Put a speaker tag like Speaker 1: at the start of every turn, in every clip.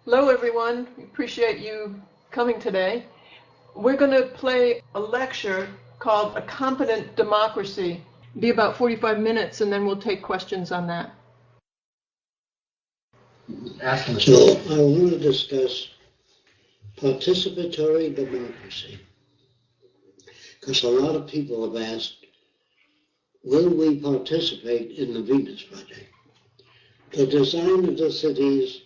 Speaker 1: Hello, everyone. We appreciate you coming today. We're going to play a lecture called A Competent Democracy. It'll be about 45 minutes, and then we'll take questions on that.
Speaker 2: So I want to discuss participatory democracy, because a lot of people have asked, will we participate in the Venus Project? The design of the cities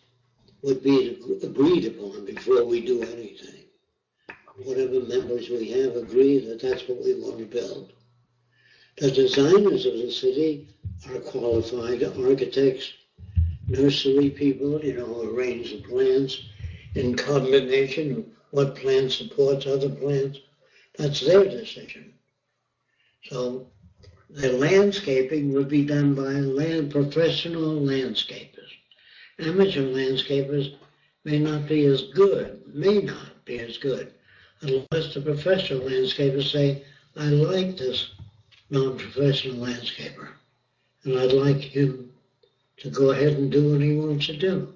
Speaker 2: would be agreed upon before we do anything. Whatever members we have agree that that's what we want to build. The designers of the city are qualified architects, nursery people, who arrange the plans in combination of what plan supports other plans. That's their decision. So the landscaping would be done by professional landscapers. Amateur landscapers may not be as good, unless the professional landscapers say, I like this non-professional landscaper, and I'd like him to go ahead and do what he wants to do.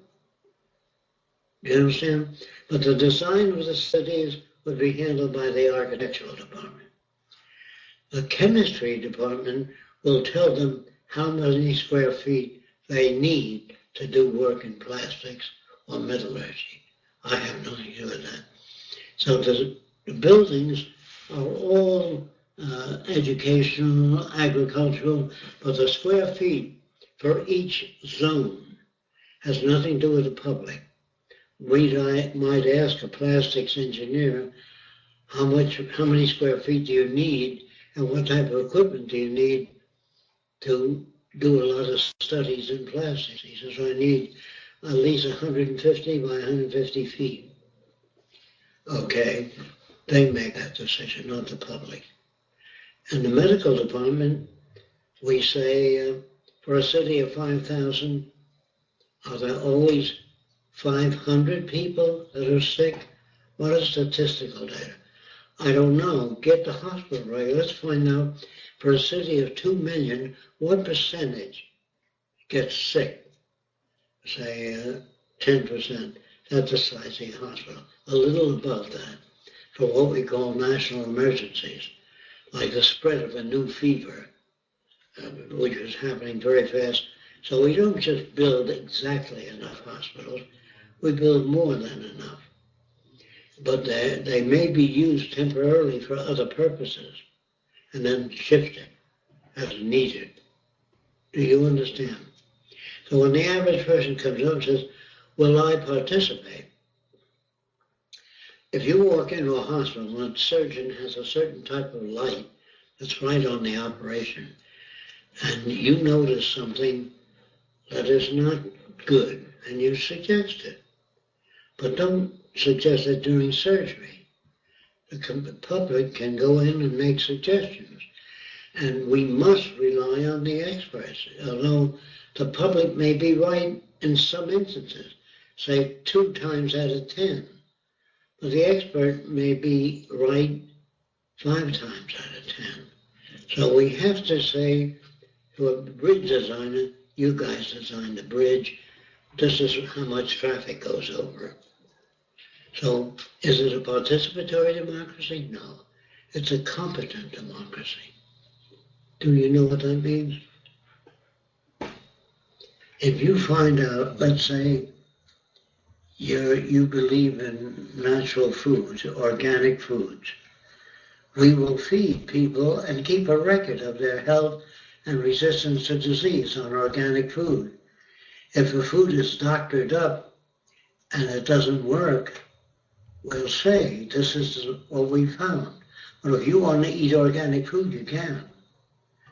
Speaker 2: You understand? But the design of the cities would be handled by the architectural department. The chemistry department will tell them how many square feet they need to do work in plastics or metallurgy. I have nothing to do with that. So the buildings are all educational, agricultural, but the square feet for each zone has nothing to do with the public. We might ask a plastics engineer, how many square feet do you need, and what type of equipment do you need to do a lot of studies in plastics? He says, I need at least 150 by 150 feet. Okay, they make that decision, not the public. In the medical department, we say for a city of 5,000, are there always 500 people that are sick? What is statistical data? I don't know. Get the hospital right. Let's find out, for a city of 2 million, what percentage gets sick? Say 10%. That's the size of the hospital. A little above that for what we call national emergencies, like the spread of a new fever, which is happening very fast. So we don't just build exactly enough hospitals. We build more than enough. But they may be used temporarily for other purposes and then shifted as needed. Do you understand? So when the average person comes up and says, will I participate? If you walk into a hospital and a surgeon has a certain type of light that's right on the operation, and you notice something that is not good, and you suggest it, but don't suggest it during surgery. The public can go in and make suggestions, and we must rely on the experts, although the public may be right in some instances, say 2 times out of 10, but the expert may be right 5 times out of 10. So we have to say to a bridge designer, you guys designed the bridge, this is how much traffic goes over. So is it a participatory democracy? No. It's a competent democracy. Do you know what that means? If you find out, let's say, you believe in natural foods, organic foods, we will feed people and keep a record of their health and resistance to disease on organic food. If the food is doctored up and it doesn't work, we'll say, this is what we found. But if you want to eat organic food, you can.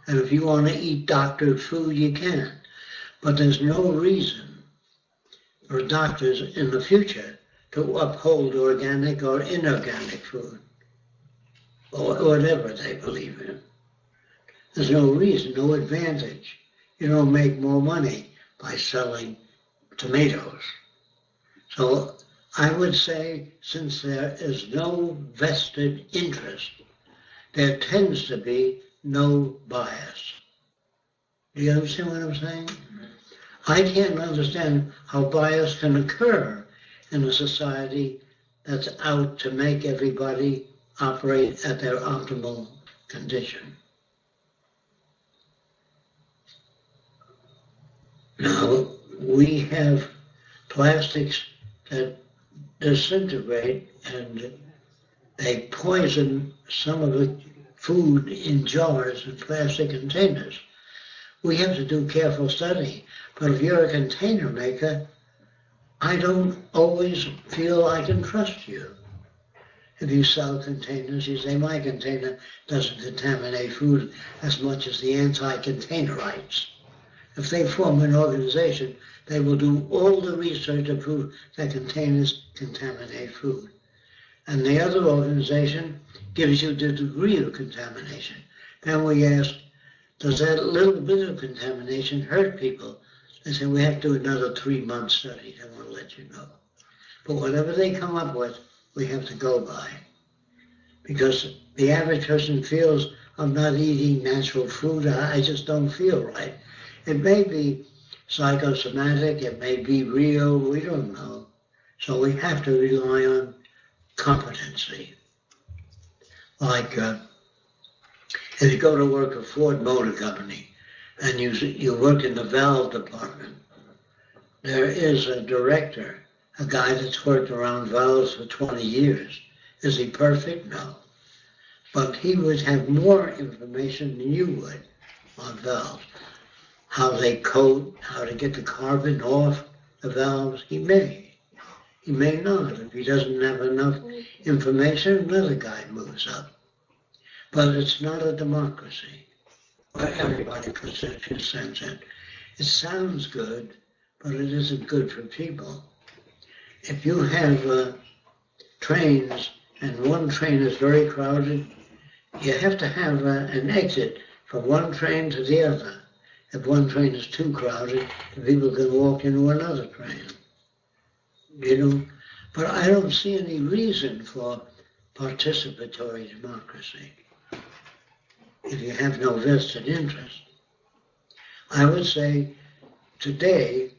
Speaker 2: And if you want to eat doctored food, you can. But there's no reason for doctors in the future to uphold organic or inorganic food, or whatever they believe in. There's no reason, no advantage. You don't make more money by selling tomatoes. So I would say, since there is no vested interest, there tends to be no bias. Do you understand what I'm saying? I can't understand how bias can occur in a society that's out to make everybody operate at their optimal condition. Now, we have plastics that disintegrate and they poison some of the food in jars and plastic containers. We have to do careful study. But if you're a container maker, I don't always feel I can trust you. If you sell containers, you say, my container doesn't contaminate food as much as the anti-containerites. If they form an organization, they will do all the research to prove that containers contaminate food. And the other organization gives you the degree of contamination. Then we ask, does that little bit of contamination hurt people? They say, we have to do another 3-month study. They want to let you know. But whatever they come up with, we have to go by. Because the average person feels, I'm not eating natural food, I just don't feel right. It may be psychosomatic, it may be real, we don't know. So we have to rely on competency. Like if you go to work at Ford Motor Company and you work in the valve department, there is a director, a guy that's worked around valves for 20 years. Is he perfect? No. But he would have more information than you would on valves. How they coat, how to get the carbon off the valves, he may. He may not. If he doesn't have enough information, another guy moves up. But it's not a democracy where everybody puts their 2 cents in. It sounds good, but it isn't good for people. If you have trains and one train is very crowded, you have to have an exit from one train to the other. If one train is too crowded, the people can walk into another train. You know, but I don't see any reason for participatory democracy if you have no vested interest. I would say today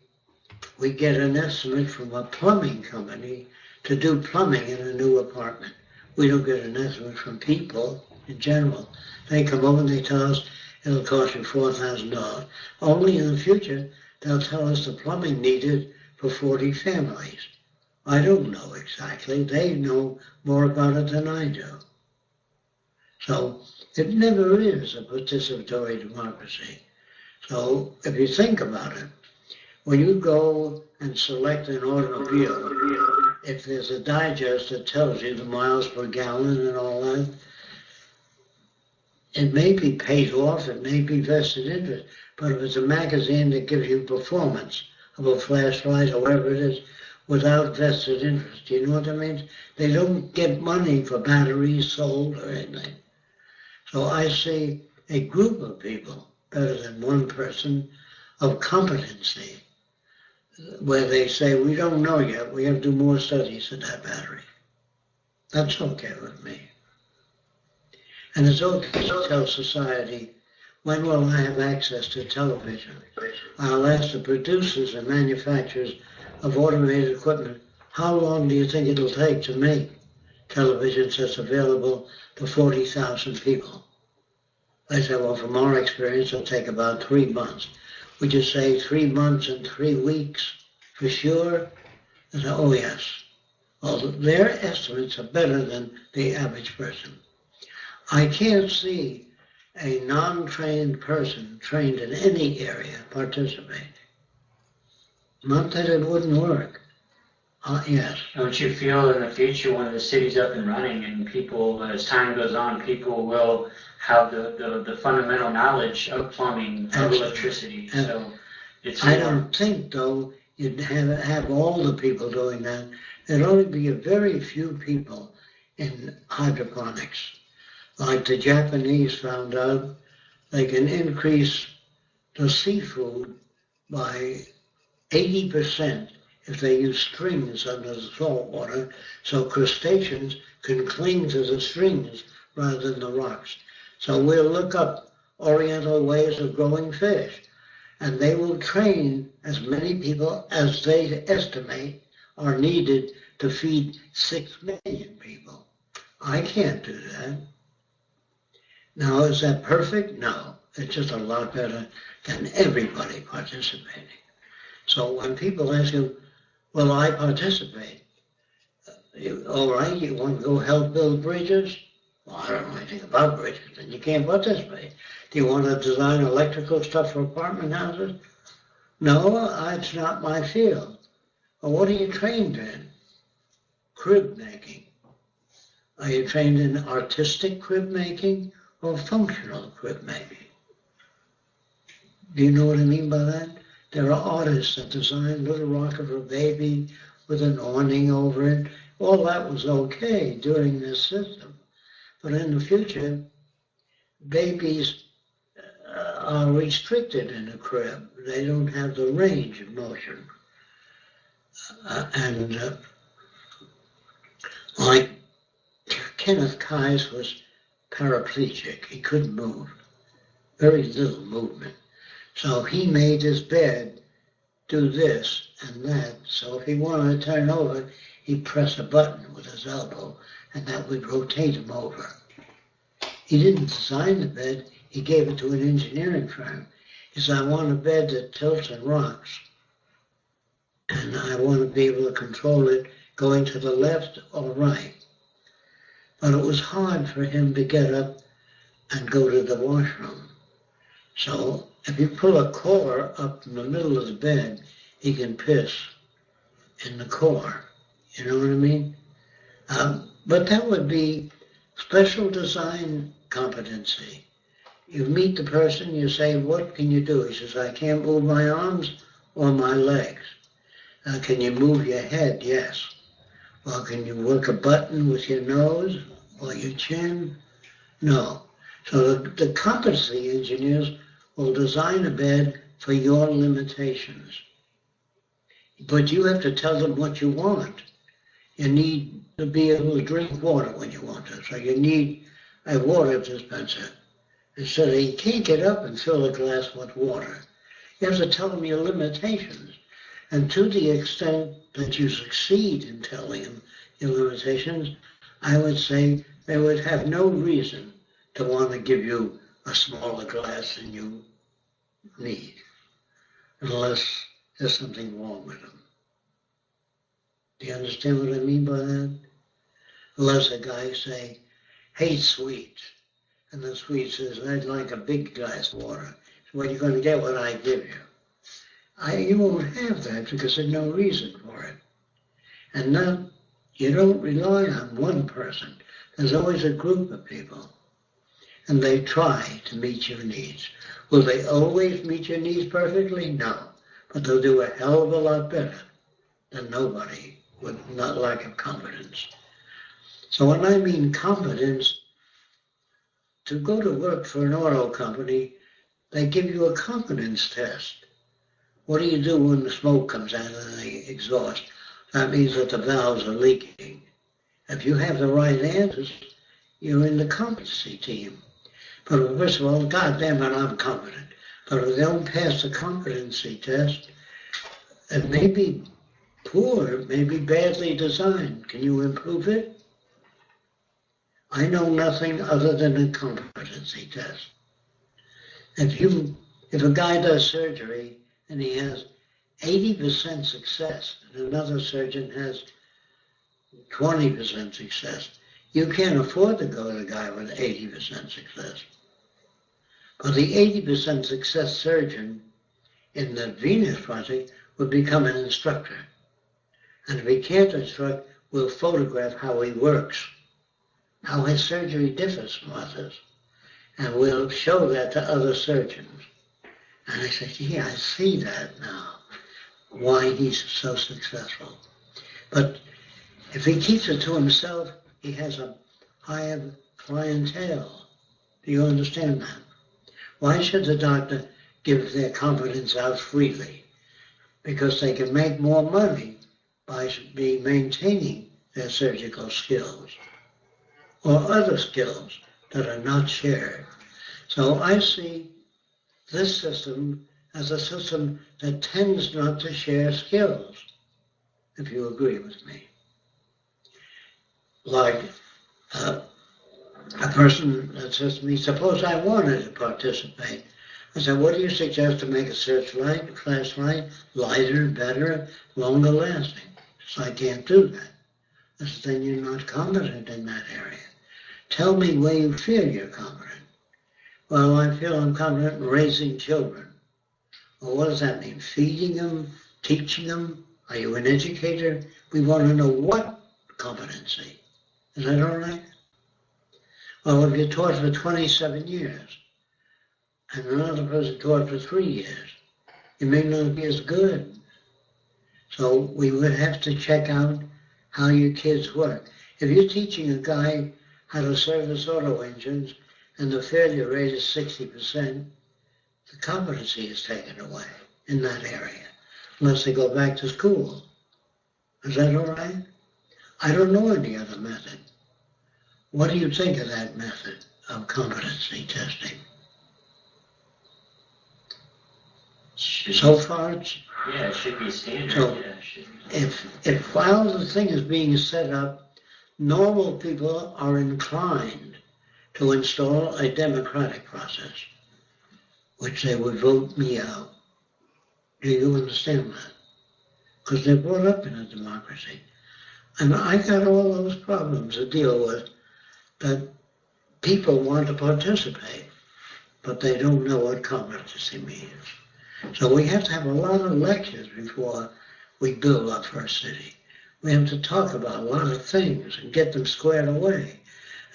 Speaker 2: we get an estimate from a plumbing company to do plumbing in a new apartment. We don't get an estimate from people in general. They come over and they tell us it'll cost you $4,000. Only in the future they'll tell us the plumbing needed for 40 families. I don't know exactly. They know more about it than I do. So it never is a participatory democracy. So if you think about it, when you go and select an automobile, if there's a digest that tells you the miles per gallon and all that, it may be paid off, it may be vested interest, but if it's a magazine that gives you performance of a flashlight or whatever it is, without vested interest, do you know what that means? They don't get money for batteries sold or anything. So I see a group of people, better than one person, of competency, where they say, we don't know yet, we have to do more studies of that battery. That's okay with me. And it's okay to tell society, when will I have access to television? I'll ask the producers and manufacturers of automated equipment, how long do you think it'll take to make televisions that's available to 40,000 people? They say, well, from our experience, it'll take about 3 months. Would you say 3 months and 3 weeks for sure? They say, oh, yes. Well, their estimates are better than the average person. I can't see a non-trained person trained in any area participate. Not that it wouldn't work. Yes.
Speaker 3: Don't you feel in the future when the city's up and running and people, as time goes on, people will have the fundamental knowledge of plumbing, of electricity? So it's
Speaker 2: I don't think, though, you'd have all the people doing that. There'd only be a very few people in hydroponics. Like the Japanese found out, they can increase the seafood by 80% if they use strings under the salt water, so crustaceans can cling to the strings rather than the rocks. So we'll look up oriental ways of growing fish, and they will train as many people as they estimate are needed to feed 6 million people. I can't do that. Now, is that perfect? No. It's just a lot better than everybody participating. So when people ask you, well, I participate. All right, you want to go help build bridges? Well, I don't know anything about bridges, then you can't participate. Do you want to design electrical stuff for apartment houses? No, it's not my field. Well, what are you trained in? Crib making. Are you trained in artistic crib making or functional crib making? Do you know what I mean by that? There are artists that design Little Rocket for a Baby with an awning over it. All that was okay during this system. But in the future, babies are restricted in a crib. They don't have the range of motion. Like Kenneth Keyes was paraplegic. He couldn't move. Very little movement. So he made his bed do this and that. So if he wanted to turn over, he'd press a button with his elbow, and that would rotate him over. He didn't design the bed. He gave it to an engineering firm. He said, I want a bed that tilts and rocks, and I want to be able to control it going to the left or right. But it was hard for him to get up and go to the washroom. So if you pull a core up in the middle of the bed, he can piss in the core. You know what I mean? But that would be special design competency. You meet the person, you say, what can you do? He says, I can't move my arms or my legs. Can you move your head? Yes. Well, can you work a button with your nose or your chin? No. So the competency engineers will design a bed for your limitations. But you have to tell them what you want. You need to be able to drink water when you want to. So you need a water dispenser. And so that you can't get up and fill a glass with water. You have to tell them your limitations. And to the extent that you succeed in telling them your limitations, I would say they would have no reason to want to give you a smaller glass than you need, unless there's something wrong with them. Do you understand what I mean by that? Unless a guy say, hey, sweets, and the sweet says, I'd like a big glass of water. So what are you going to get what I give you? You won't have that because there's no reason for it. And now you don't rely on one person. There's always a group of people. And they try to meet your needs. Will they always meet your needs perfectly? No. But they'll do a hell of a lot better than nobody with not lack of competence. So when I mean competence, to go to work for an oil company, they give you a competence test. What do you do when the smoke comes out of the exhaust? That means that the valves are leaking. If you have the right answers, you're in the competency team. But first of all, God damn it, I'm competent. But if they don't pass the competency test, it may be poor, it may be badly designed. Can you improve it? I know nothing other than a competency test. If a guy does surgery and he has 80% success and another surgeon has 20% success, you can't afford to go to a guy with 80% success. But the 80% success surgeon in the Venus Project would become an instructor. And if he can't instruct, we'll photograph how he works, how his surgery differs from others. And we'll show that to other surgeons. And I said, gee, I see that now, why he's so successful. But if he keeps it to himself, he has a higher clientele. Do you understand that? Why should the doctor give their competence out freely? Because they can make more money by maintaining their surgical skills or other skills that are not shared. So I see this system as a system that tends not to share skills. if you agree with me. Like a person that says to me, suppose I wanted to participate. I said, what do you suggest to make a searchlight, flashlight, lighter, better, longer lasting? So I can't do that. I said, then you're not competent in that area. Tell me where you feel you're competent. Well, I feel I'm competent in raising children. Well, what does that mean? Feeding them, teaching them? Are you an educator? We want to know what competency. Is that all right? Well, if you taught for 27 years and another person taught for 3 years, you may not be as good. So we would have to check out how your kids work. If you're teaching a guy how to service auto engines and the failure rate is 60%, the competency is taken away in that area, unless they go back to school. Is that all right? I don't know any other method. What do you think of that method of competency testing? So far,
Speaker 3: it should be standard.
Speaker 2: So if while the thing is being set up, normal people are inclined to install a democratic process, which they would vote me out. Do you understand that? Because they're brought up in a democracy. And I got all those problems to deal with, that people want to participate, but they don't know what competency means. So we have to have a lot of lectures before we build our first city. We have to talk about a lot of things and get them squared away.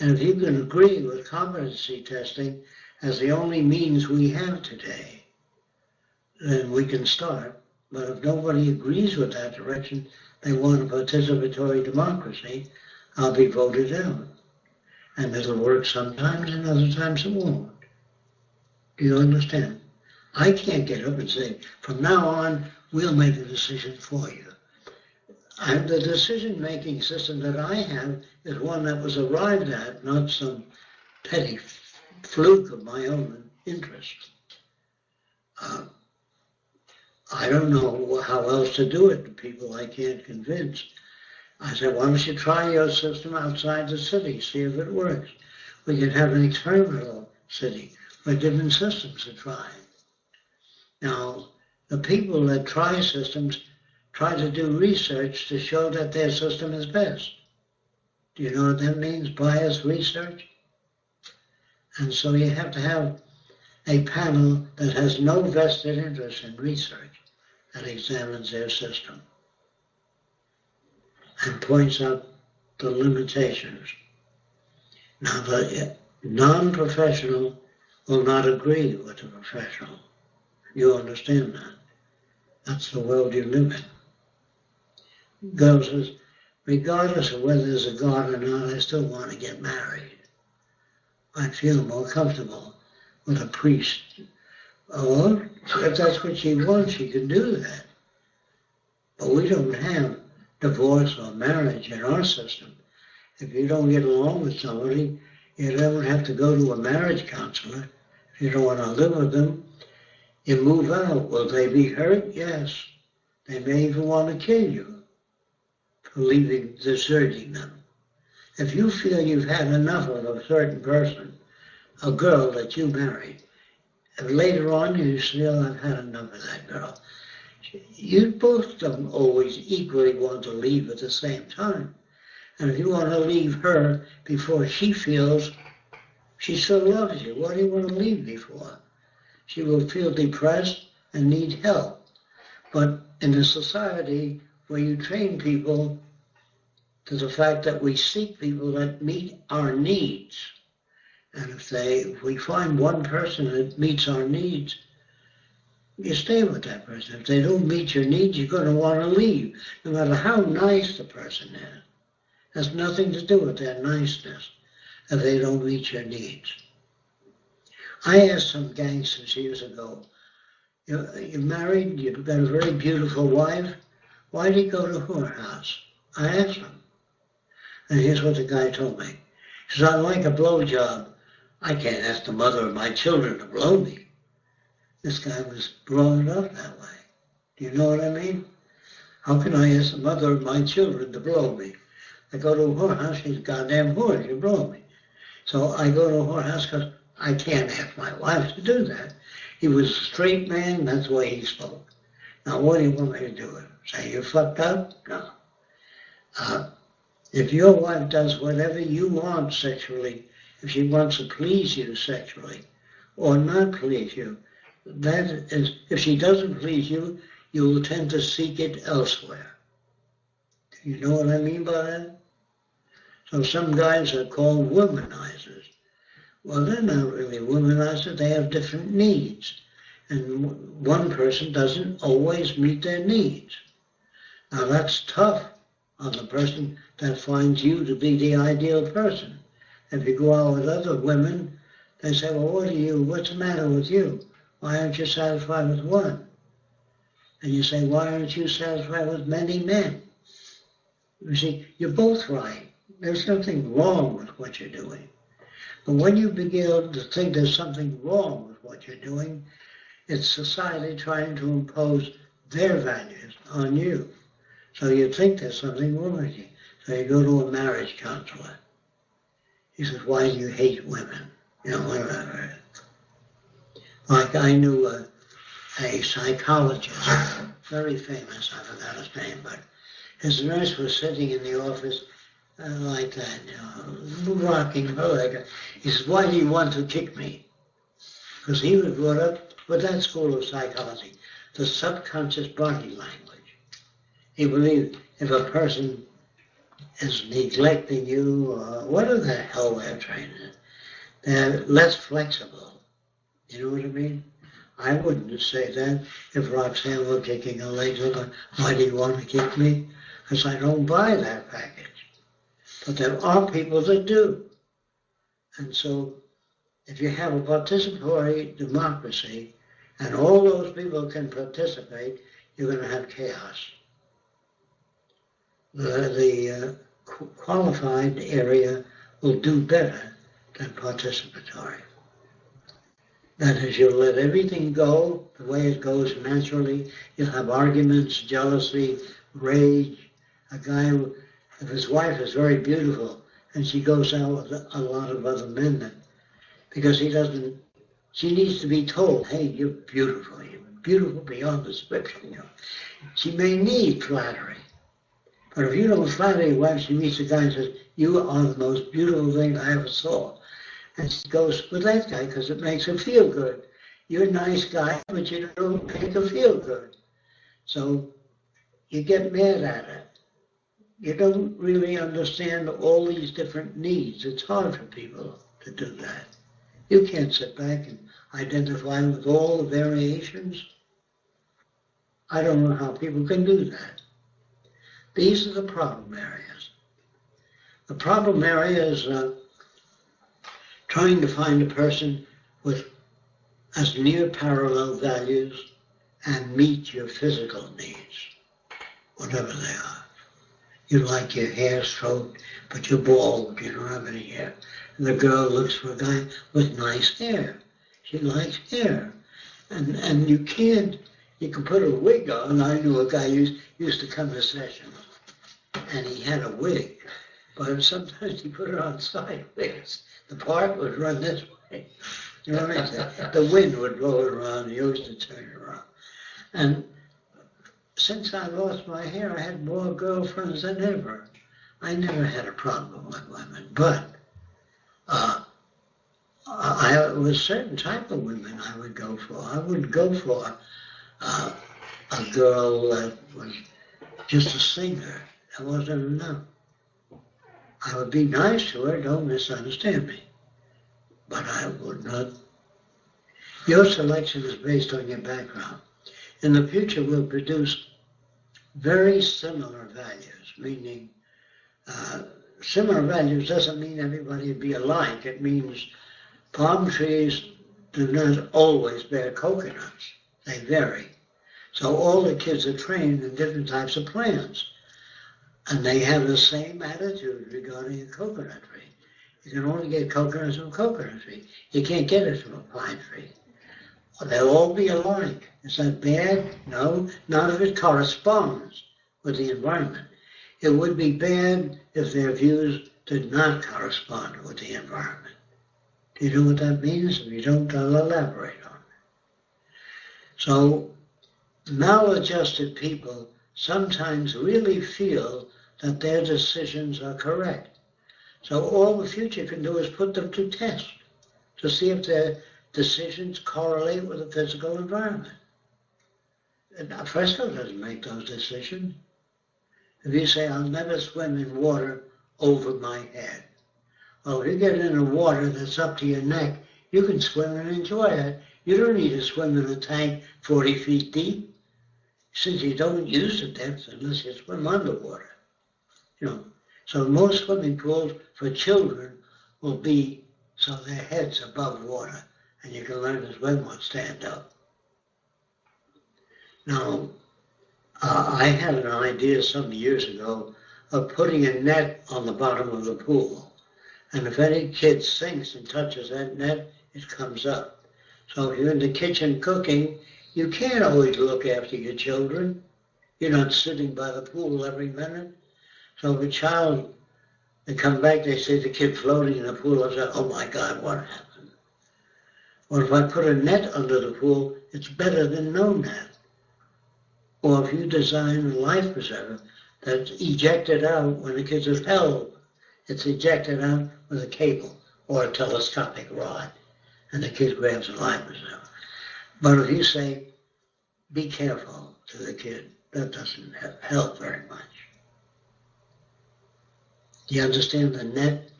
Speaker 2: And if you can agree with competency testing as the only means we have today, then we can start. But if nobody agrees with that direction, they want a participatory democracy, I'll be voted out. And it'll work sometimes and other times it won't. Do you understand? I can't get up and say, from now on, we'll make a decision for you. The decision-making system that I have is one that was arrived at, not some petty fluke of my own interest. I don't know how else to do it to people I can't convince. I said, why don't you try your system outside the city, see if it works. We can have an experimental city where different systems are tried. Now, the people that try systems try to do research to show that their system is best. Do you know what that means, biased research? And so you have to have a panel that has no vested interest in research that examines their system and points out the limitations. Now, the non-professional will not agree with the professional. You understand that? That's the world you live in. God says, regardless of whether there's a God or not, I still want to get married. I feel more comfortable with a priest. Or, if that's what she wants, she can do that. But we don't have divorce or marriage in our system. If you don't get along with somebody, you don't have to go to a marriage counselor. If you don't want to live with them, you move out. Will they be hurt? Yes. They may even want to kill you for deserting them. If you feel you've had enough of a certain person, a girl that you married, if later on you feel I've had enough of that girl, you both don't always equally want to leave at the same time. And if you want to leave her before she feels she still loves you, what do you want to leave before? She will feel depressed and need help. But in a society where you train people to the fact that we seek people that meet our needs, and if we find one person that meets our needs, you stay with that person. If they don't meet your needs, you're going to want to leave, no matter how nice the person is. It has nothing to do with their niceness if they don't meet your needs. I asked some gangsters years ago, you're married, you've got a very beautiful wife, why do you go to her house? I asked them. And here's what the guy told me. He says, I like a blowjob. I can't ask the mother of my children to blow me. This guy was brought up that way. Do you know what I mean? How can I ask the mother of my children to blow me? I go to her house, she's a goddamn whore, she'll blow me. So I go to her house because I can't ask my wife to do that. He was a straight man, that's the way he spoke. Now what do you want me to do? Say you're fucked up? No. If your wife does whatever you want sexually, if she wants to please you sexually, or not please you, that is, if she doesn't please you, you will tend to seek it elsewhere. Do you know what I mean by that? So some guys are called womanizers. Well, they're not really womanizers, they have different needs. And one person doesn't always meet their needs. Now that's tough on the person that finds you to be the ideal person. If you go out with other women, they say, well, what's the matter with you? Why aren't you satisfied with one? And you say, why aren't you satisfied with many men? You see, you're both right. There's nothing wrong with what you're doing. But when you begin to think there's something wrong with what you're doing, it's society trying to impose their values on you. So you think there's something wrong with you. So you go to a marriage counselor. He says, why do you hate women? You know, whatever. Like I knew a psychologist, very famous, I forgot his name, but his nurse was sitting in the office like that, you know, rocking her leg. He says, why do you want to kick me? Because he was brought up with that school of psychology, the subconscious body language. He believed if a person is neglecting you, or whatever the hell they're trained in, they're less flexible. You know what I mean? I wouldn't say that if Roxanne were kicking her legs over, why do you want to kick me? Because I don't buy that package. But there are people that do. And so if you have a participatory democracy and all those people can participate, you're going to have chaos. The qualified area will do better than participatory. That is, you'll let everything go the way it goes naturally. You'll have arguments, jealousy, rage. A guy who, if his wife is very beautiful and she goes out with a lot of other men, because she needs to be told, hey, you're beautiful beyond description. You know. She may need flattery. But if you don't flatter your wife, she meets a guy and says, you are the most beautiful thing I ever saw. And she goes with that guy because it makes her feel good. You're a nice guy, but you don't make her feel good. So you get mad at her. You don't really understand all these different needs. It's hard for people to do that. You can't sit back and identify with all the variations. I don't know how people can do that. These are the problem areas. The problem area is trying to find a person with as near parallel values and meet your physical needs, whatever they are. You like your hair stroked, but you're bald, you don't have any hair. And the girl looks for a guy with nice hair. She likes hair. And you can put a wig on. I knew a guy used to come to sessions, and he had a wig, but sometimes he put it on sideways. The part would run this way. You know what I mean? The wind would blow it around. He used to turn it around. And since I lost my hair, I had more girlfriends than ever. I never had a problem with women, but I was a certain type of women I would go for. I wouldn't go for a girl that was just a singer. That wasn't enough. I would be nice to her, don't misunderstand me. But I would not. Your selection is based on your background. In the future, we'll produce very similar values, meaning similar values doesn't mean everybody would be alike. It means palm trees do not always bear coconuts. They vary. So all the kids are trained in different types of plants. And they have the same attitude regarding a coconut tree. You can only get coconuts from a coconut tree. You can't get it from a pine tree. They'll all be alike. Is that bad? No, none of it corresponds with the environment. It would be bad if their views did not correspond with the environment. Do you know what that means? If you don't, I'll elaborate on it. So, maladjusted people sometimes really feel that their decisions are correct. So all the future can do is put them to test to see if their decisions correlate with the physical environment. And Fresco doesn't make those decisions. If you say, I'll never swim in water over my head. Well, if you get in a water that's up to your neck, you can swim and enjoy it. You don't need to swim in a tank 40 feet deep, since you don't use the depth unless you swim underwater. So most swimming pools for children will be so their head's above water, and you can learn to swim or stand up. Now, I had an idea some years ago of putting a net on the bottom of the pool. And if any kid sinks and touches that net, it comes up. So if you're in the kitchen cooking, you can't always look after your children. You're not sitting by the pool every minute. So if a child, they come back, they see the kid floating in the pool, I say, oh my God, what happened? Or if I put a net under the pool, it's better than no net. Or if you design a life preserver that's ejected out when the kids are held, it's ejected out with a cable or a telescopic rod, and the kid grabs a life preserver. But if you say, be careful to the kid, that doesn't help very much. Do you understand the net?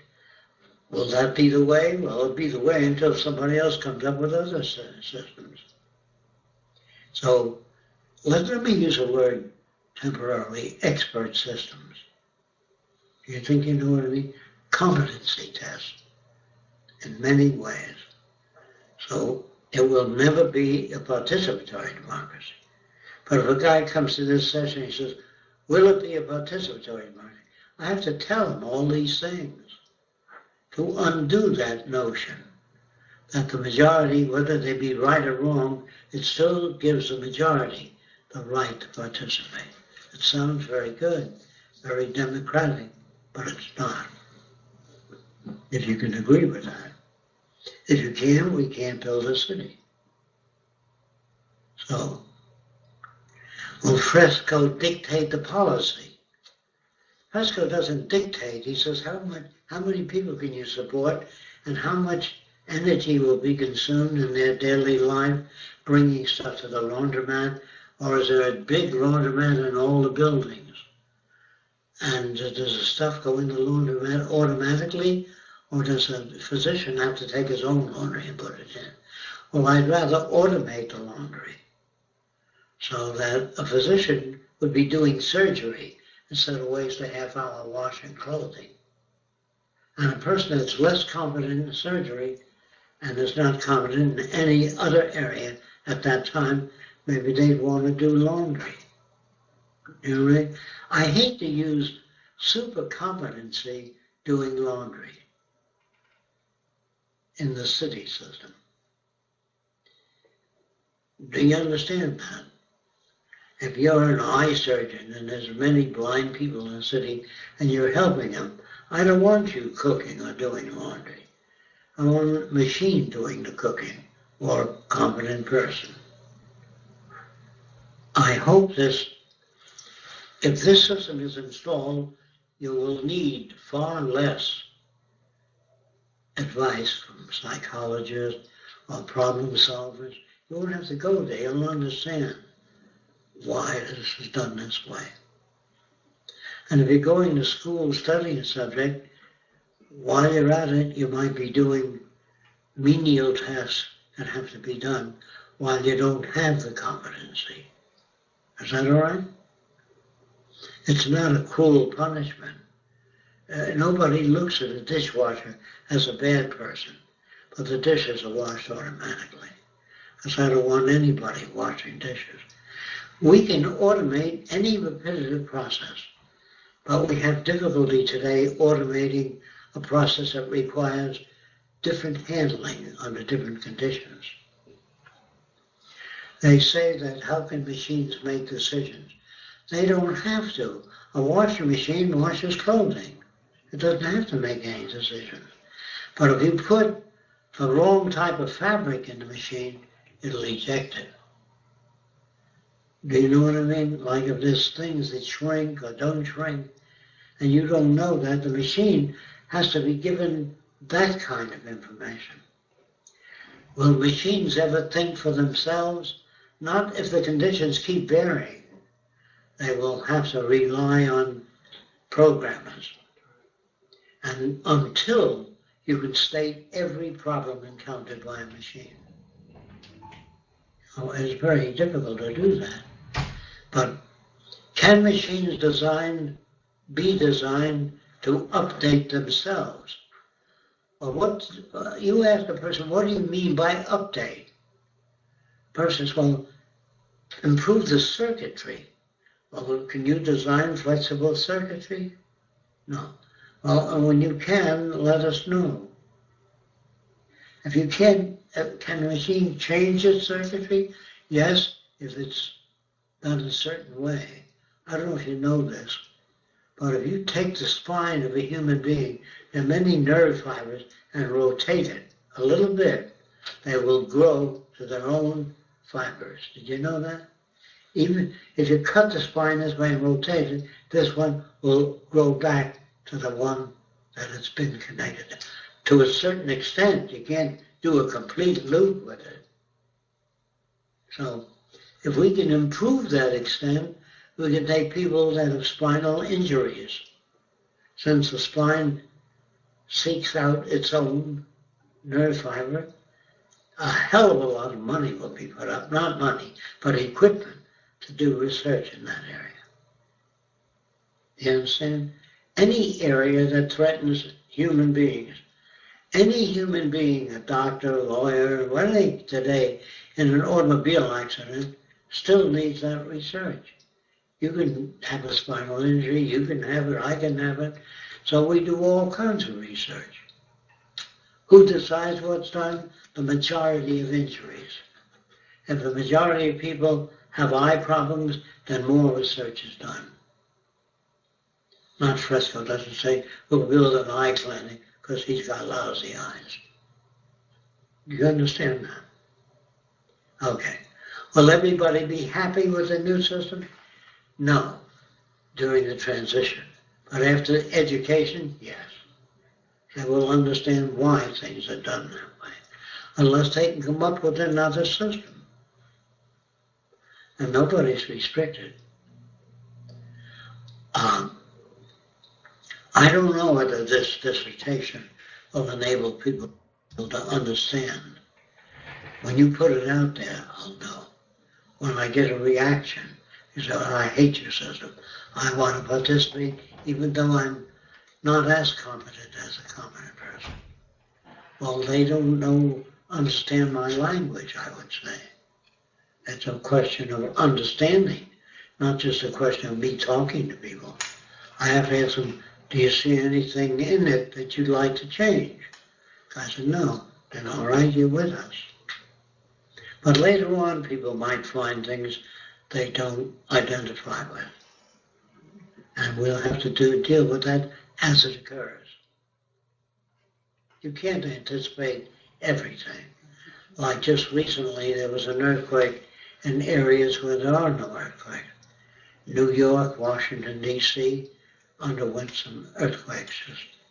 Speaker 2: Will that be the way? Well, it'll be the way until somebody else comes up with other systems. So, let me use a word temporarily, expert systems. Do you think you know what I mean? Competency test in many ways. So it will never be a participatory democracy. But if a guy comes to this session and he says, will it be a participatory democracy? I have to tell him all these things to undo that notion that the majority, whether they be right or wrong, it still gives the majority the right to participate. It sounds very good, very democratic, but it's not. If you can agree with that. If you can't, we can't build a city. So, will Fresco dictate the policy? Fresco doesn't dictate. He says, how many people can you support and how much energy will be consumed in their daily life bringing stuff to the laundromat? Or is there a big laundromat in all the buildings? And does the stuff go in the laundromat automatically? Or does a physician have to take his own laundry and put it in? Well, I'd rather automate the laundry so that a physician would be doing surgery instead of waste a half-hour washing clothing. And a person that's less competent in surgery and is not competent in any other area at that time, maybe they'd want to do laundry. You know what I mean? I hate to use super competency doing laundry in the city system. Do you understand that? If you're an eye surgeon and there's many blind people in the city and you're helping them, I don't want you cooking or doing laundry. I want a machine doing the cooking or a competent person. I hope if this system is installed, you will need far less advice from psychologists or problem solvers. You won't have to go there. You'll understand why this is done this way. And if you're going to school studying a subject, while you're at it, you might be doing menial tasks that have to be done while you don't have the competency. Is that all right? It's not a cruel punishment. Nobody looks at a dishwasher as a bad person, but the dishes are washed automatically. Because I don't want anybody washing dishes. We can automate any repetitive process, but we have difficulty today automating a process that requires different handling under different conditions. They say that how can machines make decisions? They don't have to. A washing machine washes clothing. It doesn't have to make any decisions. But if you put the wrong type of fabric in the machine, it'll eject it. Do you know what I mean? Like if there's things that shrink or don't shrink, and you don't know that, the machine has to be given that kind of information. Will machines ever think for themselves? Not if the conditions keep varying. They will have to rely on programmers. And until you can state every problem encountered by a machine. Oh, it's very difficult to do that. But can machines be designed to update themselves? Well, you ask a person, what do you mean by update? Person says, well, improve the circuitry. Well, can you design flexible circuitry? No. Well, when you can, let us know. If you can a machine change its circuitry? Yes, if it's done a certain way. I don't know if you know this, but if you take the spine of a human being, there are many nerve fibers, and rotate it a little bit, they will grow to their own fibers. Did you know that? Even if you cut the spine this way and rotate it, this one will grow back to the one that it's been connected to a certain extent. You can't do a complete loop with it. So if we can improve that extent, we can take people that have spinal injuries. Since the spine seeks out its own nerve fiber, a hell of a lot of money will be put up. Not money, but equipment to do research in that area. You understand? Any area that threatens human beings, any human being, a doctor, a lawyer, whatever today, in an automobile accident, still needs that research. You can have a spinal injury, you can have it, I can have it. So we do all kinds of research. Who decides what's done? The majority of injuries. If the majority of people have eye problems, then more research is done. Not Fresco doesn't say, we'll build an eye clinic because he's got lousy eyes. Do you understand that? Okay. Will everybody be happy with the new system? No, during the transition. But after education, yes. They will understand why things are done that way, unless they can come up with another system. And nobody's restricted. I don't know whether this dissertation will enable people to understand. When you put it out there, I'll know. When I get a reaction, you say, oh, I hate your system. I want to participate, even though I'm not as competent as a competent person. Well, they don't understand my language, I would say. It's a question of understanding, not just a question of me talking to people. I have to ask them, do you see anything in it that you'd like to change? I said, no. Then all right, you're with us. But later on, people might find things they don't identify with. And we'll have to deal with that as it occurs. You can't anticipate everything. Like just recently, there was an earthquake in areas where there are no earthquakes. New York, Washington, D.C. underwent some earthquakes,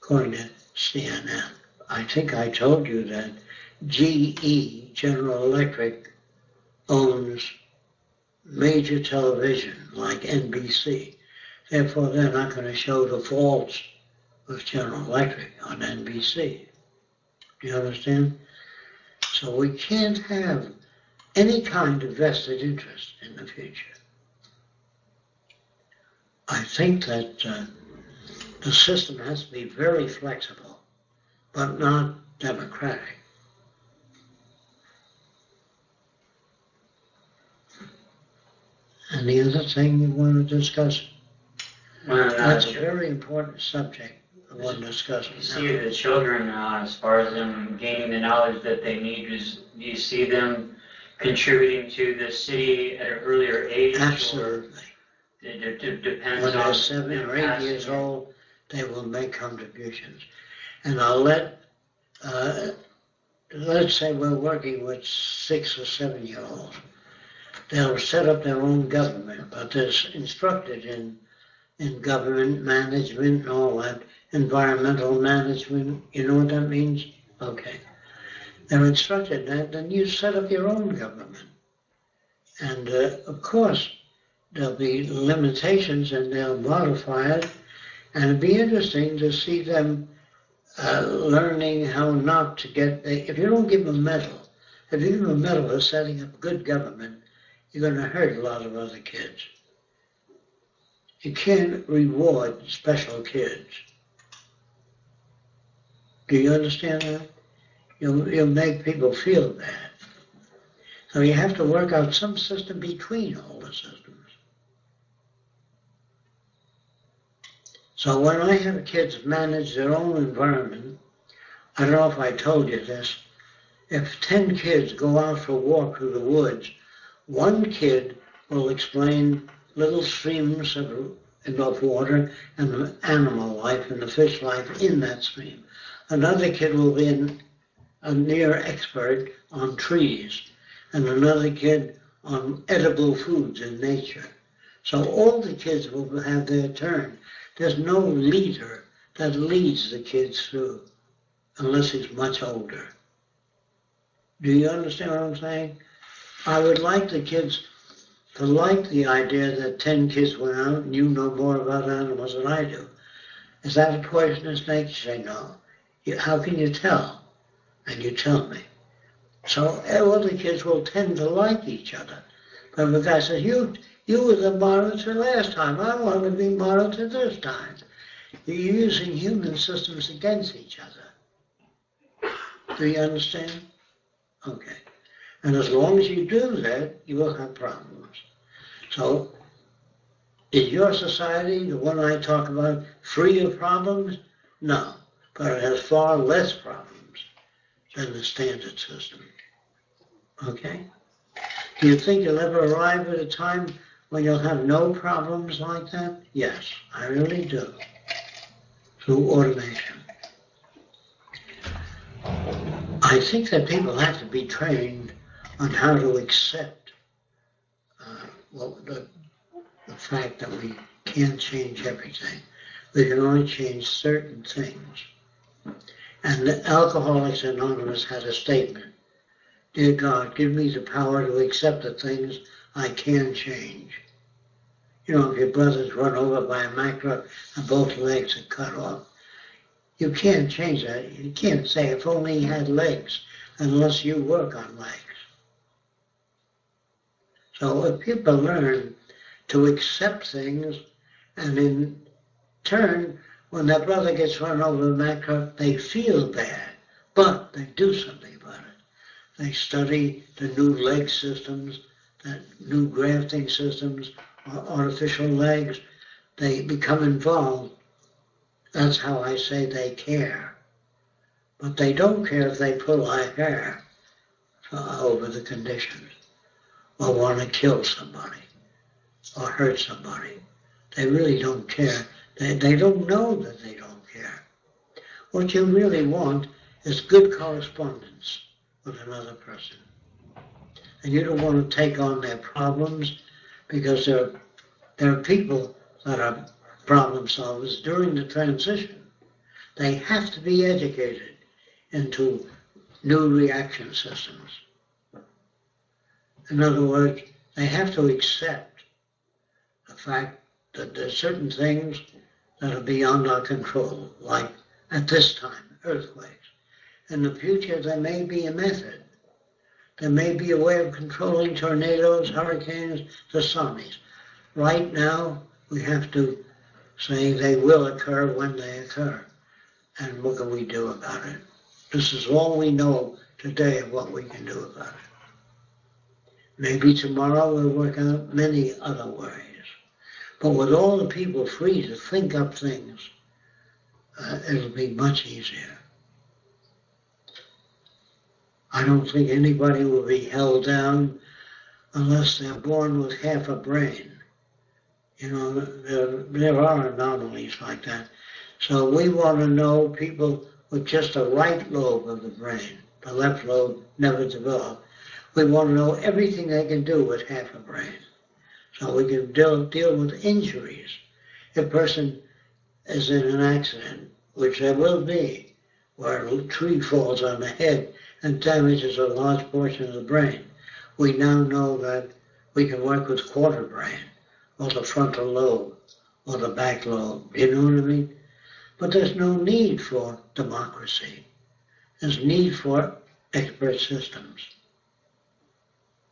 Speaker 2: according to CNN. I think I told you that GE, General Electric, owns major television like NBC. Therefore, they're not going to show the faults of General Electric on NBC. Do you understand? So we can't have any kind of vested interest in the future. I think that the system has to be very flexible, but not democratic. And the other thing you want to discuss? That's a very important subject I want to discuss.
Speaker 3: You see the children, as far as them gaining the knowledge that they need, do you see them contributing to the city at an earlier age?
Speaker 2: Absolutely.
Speaker 3: It depends
Speaker 2: When
Speaker 3: on
Speaker 2: they're 7 or 8 years old, they will make contributions. And I'll let's say we're working with 6 or 7 year olds. They'll set up their own government, but they're instructed in government management and all that, environmental management. You know what that means? Okay. They're instructed that, then you set up your own government. And of course, there'll be limitations and they'll modify it. And it'd be interesting to see them learning how not to get, if you don't give them a medal, if you give them a medal for setting up good government, you're going to hurt a lot of other kids. You can't reward special kids. Do you understand that? You'll make people feel bad. So you have to work out some system between all the systems. So when I have kids manage their own environment, I don't know if I told you this, if 10 kids go out for a walk through the woods, one kid will explain little streams of water and the animal life and the fish life in that stream. Another kid will be a near expert on trees, and another kid on edible foods in nature. So all the kids will have their turn. There's no leader that leads the kids through, unless he's much older. Do you understand what I'm saying? I would like the kids to like the idea that 10 kids went out and you know more about animals than I do. Is that a poisonous snake? You say no. How can you tell? And you tell me. So all the kids will tend to like each other. But if the guy says, you were the monitor last time, I want to be monitor this time. You're using human systems against each other. Do you understand? Okay. And as long as you do that, you will have problems. So, is your society, the one I talk about, free of problems? No. But it has far less problems than the standard system. Okay? Do you think you'll ever arrive at a time when you'll have no problems like that? Yes, I really do. Through automation. I think that people have to be trained on how to accept the fact that we can't change everything. We can only change certain things. And the Alcoholics Anonymous had a statement. Dear God, give me the power to accept the things I can change. You know, if your brother's run over by a Mack truck and both legs are cut off, you can't change that. You can't say if only he had legs, unless you work on legs. So if people learn to accept things, and in turn, when their brother gets run over by a Mack truck, they feel bad, but they do something about it. They study the new leg systems, the new grafting systems, artificial legs. They become involved. That's how I say they care. But they don't care if they pull our hair over the conditions, or want to kill somebody, or hurt somebody. They really don't care. They don't know that they don't care. What you really want is good correspondence with another person. And you don't want to take on their problems, because there are people that are problem solvers during the transition. They have to be educated into new reaction systems. In other words, they have to accept the fact that there's certain things that are beyond our control, like at this time, earthquakes. In the future, there may be a method. There may be a way of controlling tornadoes, hurricanes, tsunamis. Right now, we have to say they will occur when they occur. And what can we do about it? This is all we know today of what we can do about it. Maybe tomorrow we'll work out many other ways. But with all the people free to think up things, it'll be much easier. I don't think anybody will be held down unless they're born with half a brain. You know, there are anomalies like that. So we want to know people with just the right lobe of the brain, the left lobe never developed. We want to know everything they can do with half a brain. So we can deal with injuries. If a person is in an accident, which there will be, where a tree falls on the head and damages a large portion of the brain, we now know that we can work with quarter brain, or the frontal lobe, or the back lobe. You know what I mean? But there's no need for democracy. There's need for expert systems.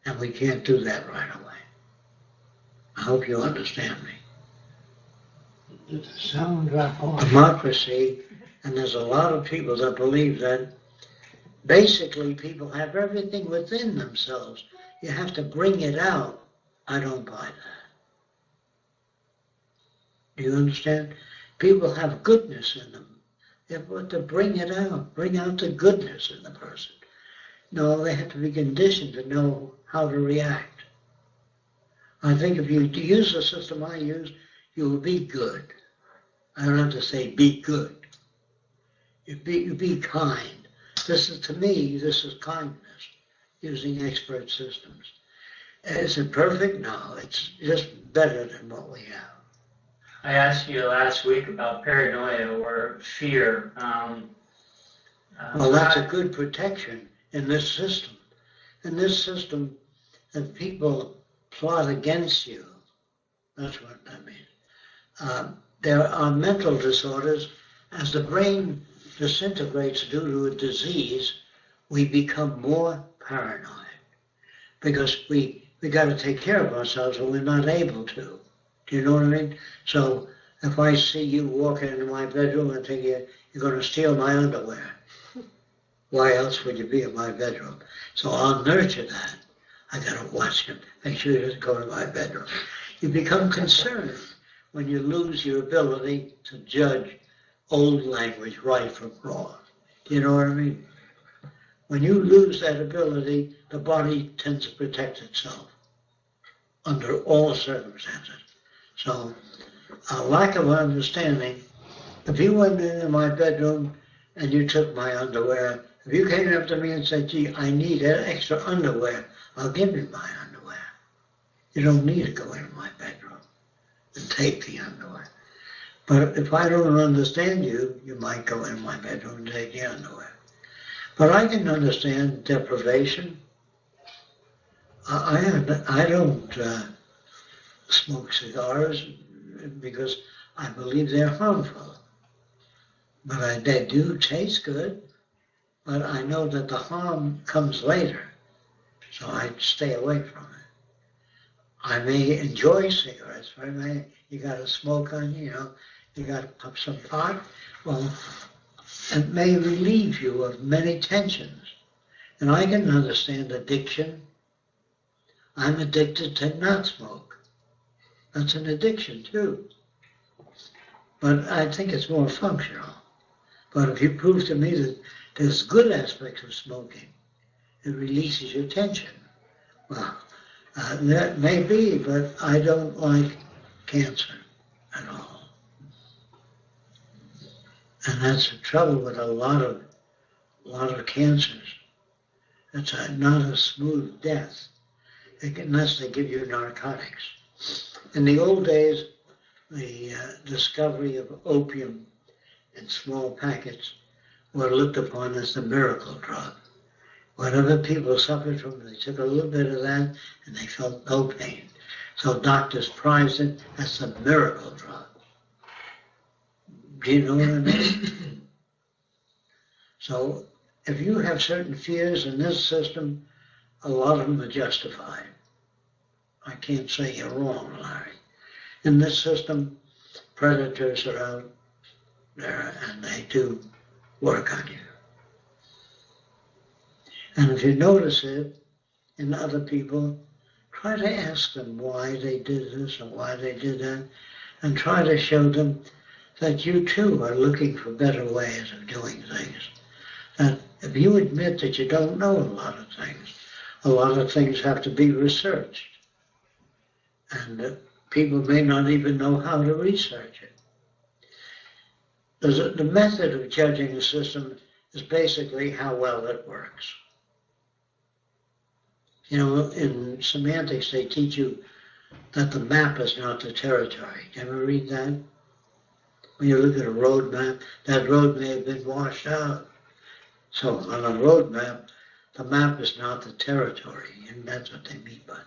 Speaker 2: And we can't do that right away. I hope you understand me.
Speaker 4: The sound drop off.
Speaker 2: Democracy, and there's a lot of people that believe that basically people have everything within themselves. You have to bring it out. I don't buy that. Do you understand? People have goodness in them. They have to bring it out, bring out the goodness in the person. No, they have to be conditioned to know how to react. I think if you use the system I use, you will be good. I don't have to say be good. You be kind. This is, to me, this is kindness, using expert systems. Is it perfect? No, it's just better than what we have.
Speaker 3: I asked you last week about paranoia or fear.
Speaker 2: Well, that's a good protection in this system. In this system, if people plot against you, that's what that means. There are mental disorders. As the brain disintegrates due to a disease, we become more paranoid because we got to take care of ourselves and we're not able to. Do you know what I mean? So if I see you walking into my bedroom and think you're going to steal my underwear, why else would you be in my bedroom? So I'll nurture that. I got to watch him, make sure he doesn't go to my bedroom. You become concerned when you lose your ability to judge old language right from wrong. Do you know what I mean? When you lose that ability, the body tends to protect itself under all circumstances. So a lack of understanding, if you went into my bedroom and you took my underwear, if you came up to me and said, gee, I need extra underwear, I'll give you my underwear. You don't need to go into my bedroom and take the underwear. But if I don't understand you, you might go in my bedroom and take the underwear. But I can understand deprivation. I don't smoke cigars because I believe they're harmful. But they do taste good, but I know that the harm comes later, so I stay away from it. I may enjoy cigarettes, right? You got to smoke on you, you got to pop some pot. Well, it may relieve you of many tensions. And I can understand addiction. I'm addicted to not smoke. That's an addiction too. But I think it's more functional. But if you prove to me that there's good aspects of smoking, it releases your tension. Well, that may be, but I don't like cancer at all. And that's the trouble with a lot of cancers. It's not a smooth death, unless they give you narcotics. In the old days, the discovery of opium in small packets were looked upon as the miracle drug. Whatever people suffered from, they took a little bit of that and they felt no pain. So doctors prized it as the miracle drug. Do you know what I mean? So if you have certain fears in this system, a lot of them are justified. I can't say you're wrong, Larry. In this system, predators are out there and they do work on you. And if you notice it in other people, try to ask them why they did this or why they did that, and try to show them that you too are looking for better ways of doing things. That if you admit that you don't know a lot of things have to be researched. And people may not even know how to research it. The method of judging a system is basically how well it works. You know, in semantics, they teach you that the map is not the territory. Do you ever read that? When you look at a road map, that road may have been washed out. So on a road map, the map is not the territory, and that's what they mean by that.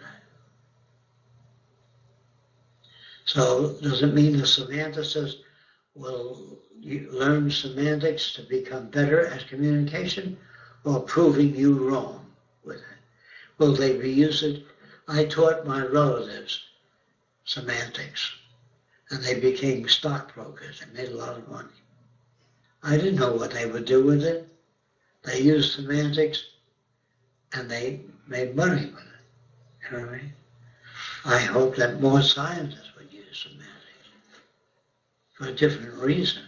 Speaker 2: So does it mean the semanticist will learn semantics to become better at communication, or proving you wrong with it? Will they reuse it? I taught my relatives semantics, and they became stockbrokers. They made a lot of money. I didn't know what they would do with it. They used semantics, and they made money with it. You know what I mean? I hope that more scientists would use semantics for a different reason.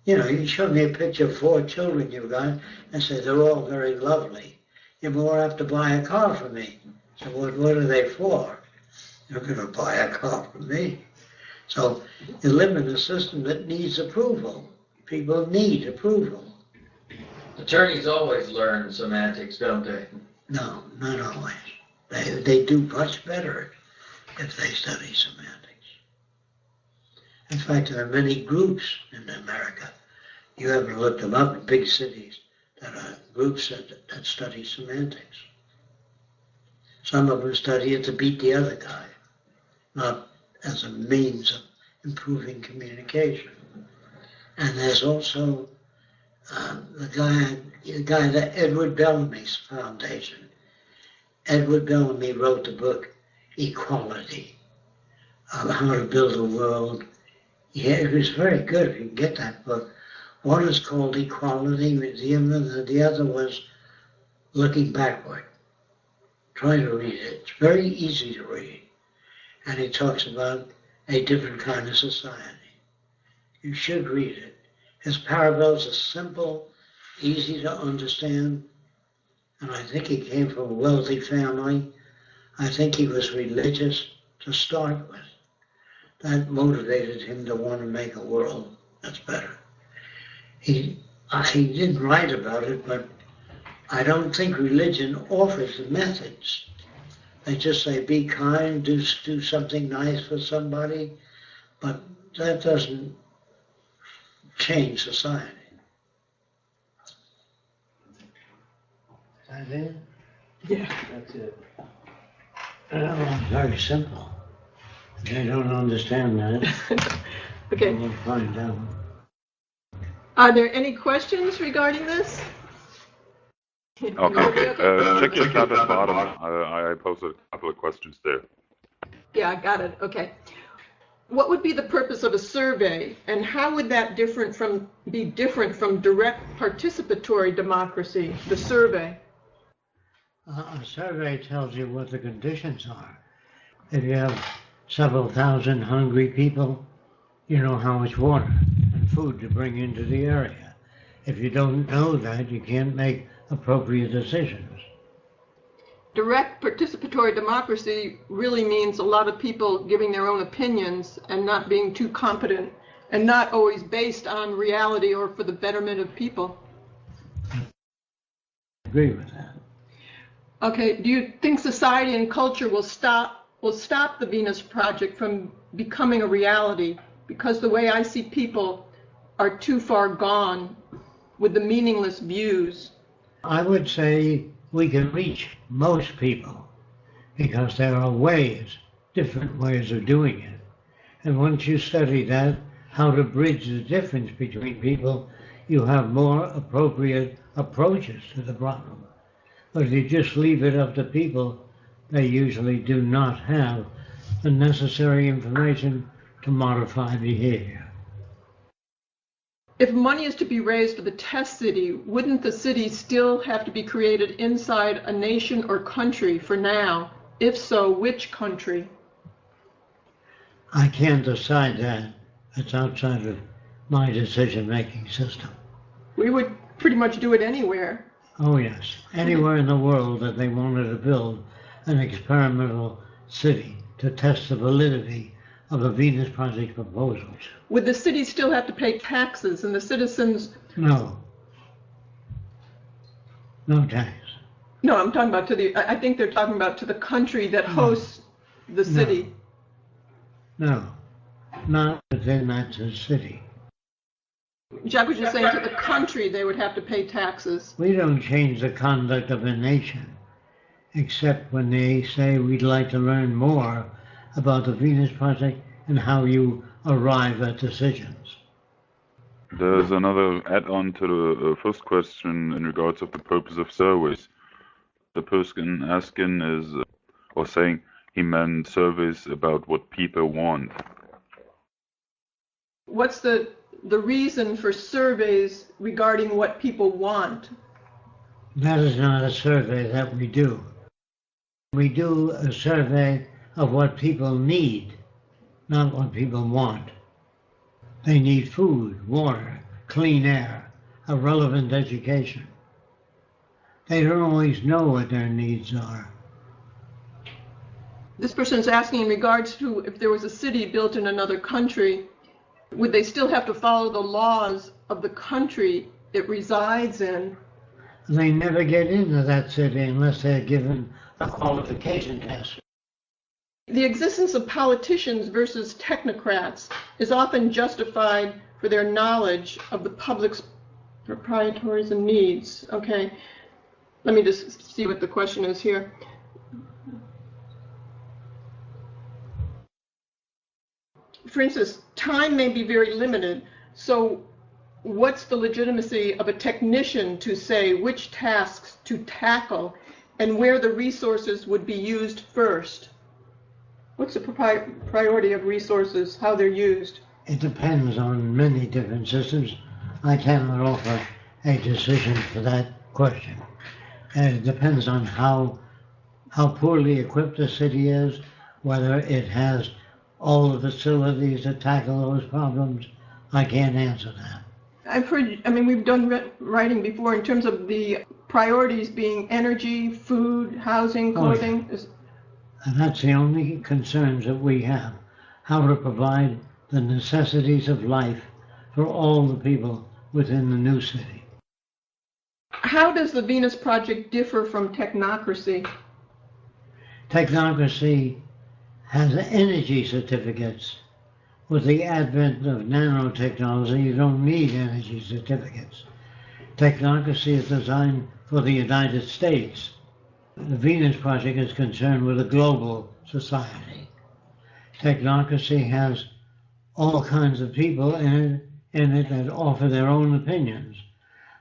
Speaker 2: You know, you show me a picture of 4 children you've got and say they're all very lovely. You more have to buy a car for me. So what are they for? You're going to buy a car from me. So you live in a system that needs approval. People need approval.
Speaker 4: Attorneys always learn semantics, don't they?
Speaker 2: No, not always. They do much better if they study semantics. In fact, there are many groups in America. You haven't looked them up in big cities. There are groups that study semantics. Some of them study it to beat the other guy, not as a means of improving communication. And there's also the guy that Edward Bellamy's foundation. Edward Bellamy wrote the book Equality, How to Build a World. Yeah, it was very good if you can get that book. One is called Equality Museum, and the other was Looking Backward. Try to read it. It's very easy to read. And he talks about a different kind of society. You should read it. His parallels are simple, easy to understand, and I think he came from a wealthy family. I think he was religious to start with. That motivated him to want to make a world that's better. He didn't write about it, but I don't think religion offers the methods. They just say, be kind, do something nice for somebody, but that doesn't change society. Is that it?
Speaker 1: Yeah.
Speaker 2: That's it. It's very simple. They don't understand that.
Speaker 1: Okay.
Speaker 2: We'll find out.
Speaker 1: Are there any questions regarding this?
Speaker 5: Okay. Check your tab at the bottom. I posted a couple of questions there.
Speaker 1: Yeah, I got it. Okay. What would be the purpose of a survey, and how would that be different from direct participatory democracy, the survey?
Speaker 2: A survey tells you what the conditions are. If you have several thousand hungry people, you know how much water and food to bring into the area. If you don't know that, you can't make appropriate decisions.
Speaker 1: Direct participatory democracy really means a lot of people giving their own opinions and not being too competent and not always based on reality or for the betterment of people.
Speaker 2: I agree with that.
Speaker 1: Okay, do you think society and culture will stop the Venus Project from becoming a reality? Because the way I see people are too far gone with the meaningless views.
Speaker 2: I would say we can reach most people because there are ways, different ways of doing it. And once you study that, how to bridge the difference between people, you have more appropriate approaches to the problem. But if you just leave it up to people, they usually do not have the necessary information to modify behavior.
Speaker 1: If money is to be raised for the test city, wouldn't the city still have to be created inside a nation or country for now? If so, which country?
Speaker 2: I can't decide that. It's outside of my decision-making system.
Speaker 1: We would pretty much do it anywhere.
Speaker 2: Oh yes, anywhere in the world that they wanted to build an experimental city to test the validity of the Venus Project proposals.
Speaker 1: Would the city still have to pay taxes and the citizens?
Speaker 2: No. No tax.
Speaker 1: No, I'm talking about to the, I think they're talking about to the country that hosts the city.
Speaker 2: No. Not within that city.
Speaker 1: Jacques was just saying to the country they would have to pay taxes.
Speaker 2: We don't change the conduct of a nation, except when they say we'd like to learn more about the Venus Project and how you arrive at decisions.
Speaker 5: There's another add-on to the first question in regards of the purpose of surveys. The person asking is, or saying he meant surveys about what people want.
Speaker 1: What's the reason for surveys regarding what people want?
Speaker 2: That is not a survey that we do. We do a survey of what people need, not what people want. They need food, water, clean air, a relevant education. They don't always know what their needs are.
Speaker 1: This person is asking in regards to if there was a city built in another country, would they still have to follow the laws of the country it resides in?
Speaker 2: They never get into that city unless they're given a qualification test.
Speaker 1: The existence of politicians versus technocrats is often justified for their knowledge of the public's proprietaries and needs. Okay, let me just see what the question is here. For instance, time may be very limited, so what's the legitimacy of a technician to say which tasks to tackle and where the resources would be used first? What's the priority of resources, how they're used?
Speaker 2: It depends on many different systems. I cannot offer a decision for that question. It depends on how poorly equipped the city is, whether it has all the facilities to tackle those problems. I can't answer that.
Speaker 1: I've heard, we've done writing before in terms of the priorities being energy, food, housing, clothing.
Speaker 2: And that's the only concerns that we have, how to provide the necessities of life for all the people within the new city.
Speaker 1: How does the Venus Project differ from technocracy?
Speaker 2: Technocracy has energy certificates. With the advent of nanotechnology, you don't need energy certificates. Technocracy is designed for the United States. The Venus Project is concerned with a global society. Technocracy has all kinds of people in it that offer their own opinions.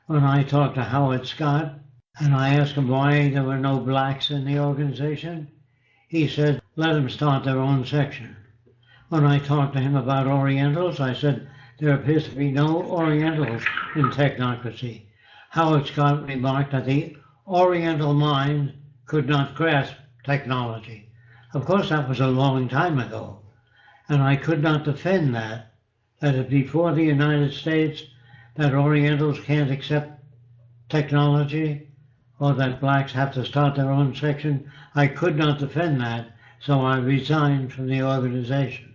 Speaker 2: When I talked to Howard Scott and I asked him why there were no blacks in the organization, he said, let them start their own section. When I talked to him about Orientals, I said, there appears to be no Orientals in technocracy. Howard Scott remarked that the Oriental mind could not grasp technology. Of course, that was a long time ago, and I could not defend that if before the United States that Orientals can't accept technology or that blacks have to start their own section. I could not defend that, so I resigned from the organization.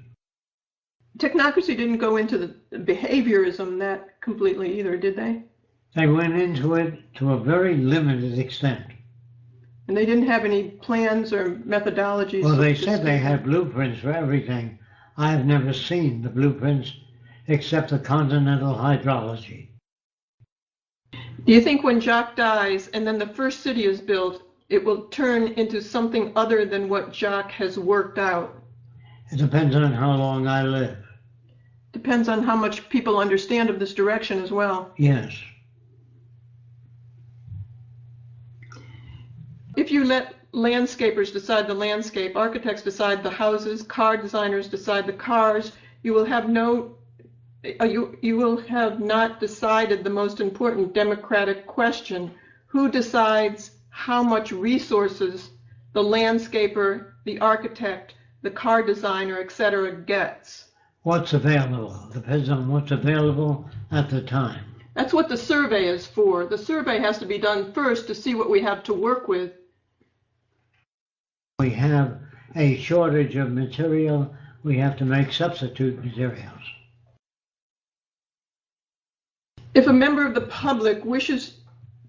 Speaker 1: Technocracy didn't go into the behaviorism that completely either, did they?
Speaker 2: They went into it to a very limited extent.
Speaker 1: And they didn't have any plans or methodologies?
Speaker 2: Well, they said they had blueprints for everything. I have never seen the blueprints except the continental hydrology.
Speaker 1: Do you think when Jacques dies and then the first city is built, it will turn into something other than what Jacques has worked out?
Speaker 2: It depends on how long I live.
Speaker 1: Depends on how much people understand of this direction as well.
Speaker 2: Yes.
Speaker 1: If you let landscapers decide the landscape, architects decide the houses, car designers decide the cars, you will have not decided the most important democratic question: who decides how much resources the landscaper, the architect, the car designer, etc. gets?
Speaker 2: What's available depends on what's available at the time.
Speaker 1: That's what the survey is for. The survey has to be done first to see what we have to work with.
Speaker 2: We have a shortage of material, we have to make substitute materials.
Speaker 1: If a member of the public wishes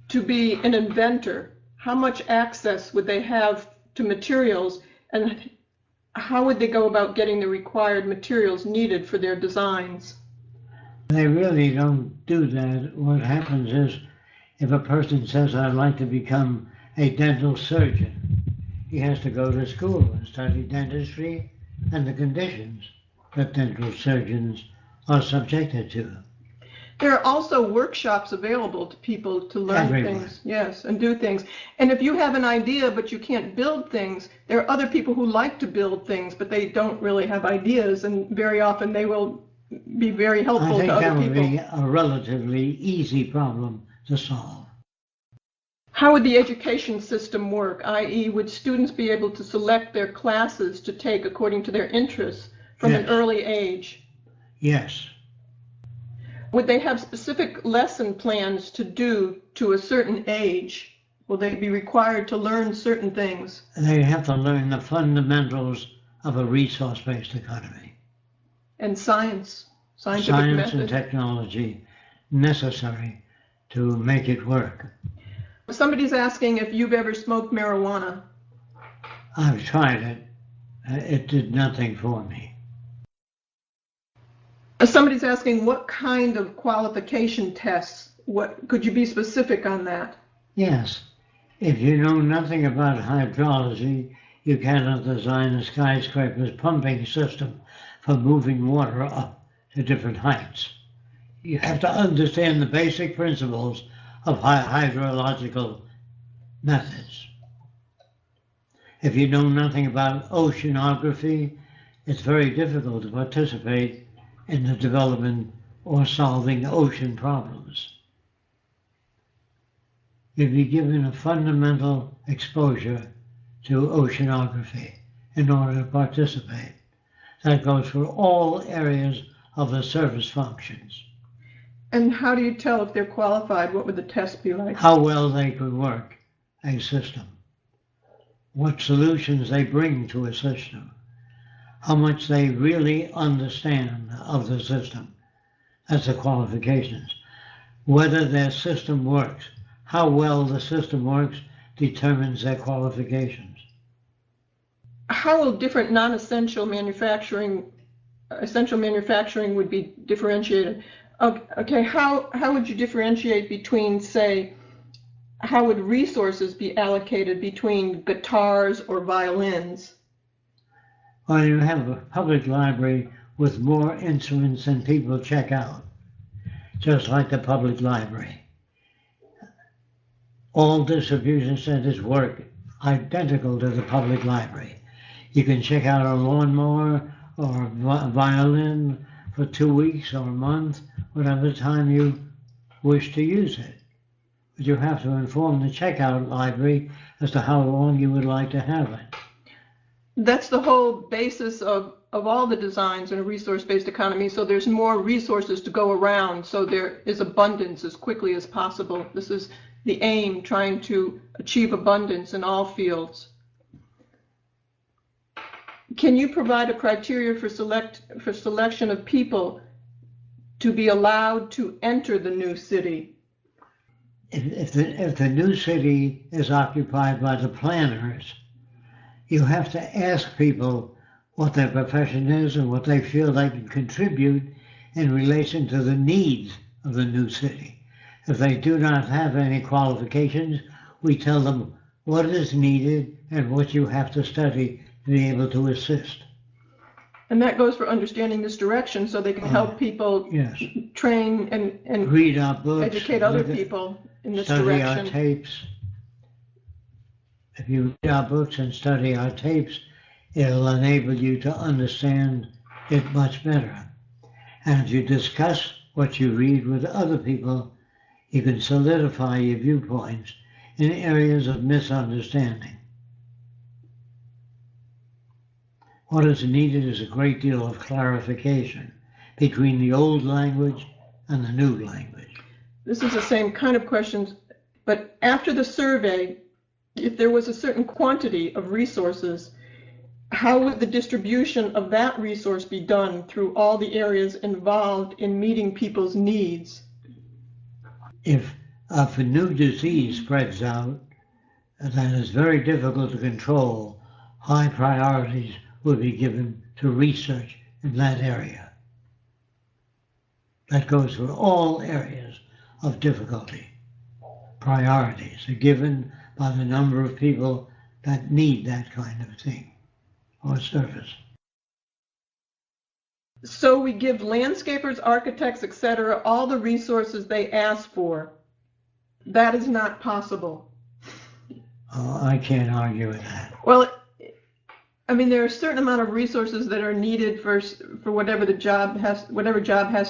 Speaker 1: to be an inventor, how much access would they have to materials, and how would they go about getting the required materials needed for their designs?
Speaker 2: They really don't do that. What happens is, if a person says, I'd like to become a dental surgeon, he has to go to school and study dentistry and the conditions that dental surgeons are subjected to.
Speaker 1: There are also workshops available to people to learn
Speaker 2: Everywhere.
Speaker 1: things, yes, and do things. And if you have an idea but you can't build things, there are other people who like to build things, but they don't really have ideas, and very often they will be very helpful to other people.
Speaker 2: I think that would be a relatively easy problem to solve.
Speaker 1: How would the education system work, i.e. would students be able to select their classes to take according to their interests from an early age?
Speaker 2: Yes.
Speaker 1: Would they have specific lesson plans to do to a certain age? Will they be required to learn certain things?
Speaker 2: They have to learn the fundamentals of a resource-based economy.
Speaker 1: And science, scientific
Speaker 2: Science
Speaker 1: method.
Speaker 2: and technology necessary to make it work.
Speaker 1: Somebody's asking if you've ever smoked marijuana.
Speaker 2: I've tried it. It did nothing for me.
Speaker 1: Somebody's asking what kind of qualification tests. What could you be specific on that?
Speaker 2: Yes. If you know nothing about hydrology, you cannot design a skyscraper's pumping system for moving water up to different heights. You have to understand the basic principles of hydrological methods. If you know nothing about oceanography, it's very difficult to participate in the development or solving ocean problems. You'd be given a fundamental exposure to oceanography in order to participate. That goes for all areas of the service functions.
Speaker 1: And how do you tell if they're qualified? What would the test be like?
Speaker 2: How well they could work a system. What solutions they bring to a system. How much they really understand of the system. That's the qualifications. Whether their system works, how well the system works determines their qualifications.
Speaker 1: How will different non-essential manufacturing, essential manufacturing would be differentiated? Okay, how would you differentiate between, say, how would resources be allocated between guitars or violins?
Speaker 2: Well, you have a public library with more instruments than people check out, just like the public library. All distribution centers work identical to the public library. You can check out a lawnmower or a violin for 2 weeks or a month, whatever time you wish to use it. But you have to inform the checkout library as to how long you would like to have it.
Speaker 1: That's the whole basis of all the designs in a resource-based economy. So there's more resources to go around, so there is abundance as quickly as possible. This is the aim, trying to achieve abundance in all fields. Can you provide a criteria for selection of people to be allowed to enter the new city?
Speaker 2: If the new city is occupied by the planners, you have to ask people what their profession is and what they feel they can contribute in relation to the needs of the new city. If they do not have any qualifications, we tell them what is needed and what you have to study to be able to assist.
Speaker 1: And that goes for understanding this direction, so they can help people
Speaker 2: Yes.
Speaker 1: train and
Speaker 2: Read our books,
Speaker 1: educate other people in this
Speaker 2: study
Speaker 1: direction.
Speaker 2: our tapes. If you read our books and study our tapes, it'll enable you to understand it much better. And if you discuss what you read with other people, you can solidify your viewpoints in areas of misunderstanding. What is needed is a great deal of clarification between the old language and the new language.
Speaker 1: This is the same kind of questions, but after the survey, if there was a certain quantity of resources, How would the distribution of that resource be done through all the areas involved in meeting people's needs?
Speaker 2: If a new disease spreads out that is very difficult to control, high priorities would be given to research in that area. That goes for all areas of difficulty. Priorities are given by the number of people that need that kind of thing or service.
Speaker 1: So we give landscapers, architects, etc., all the resources they ask for. That is not possible.
Speaker 2: Oh, I can't argue with that.
Speaker 1: Well, I mean, there are a certain amount of resources that are needed for whatever job has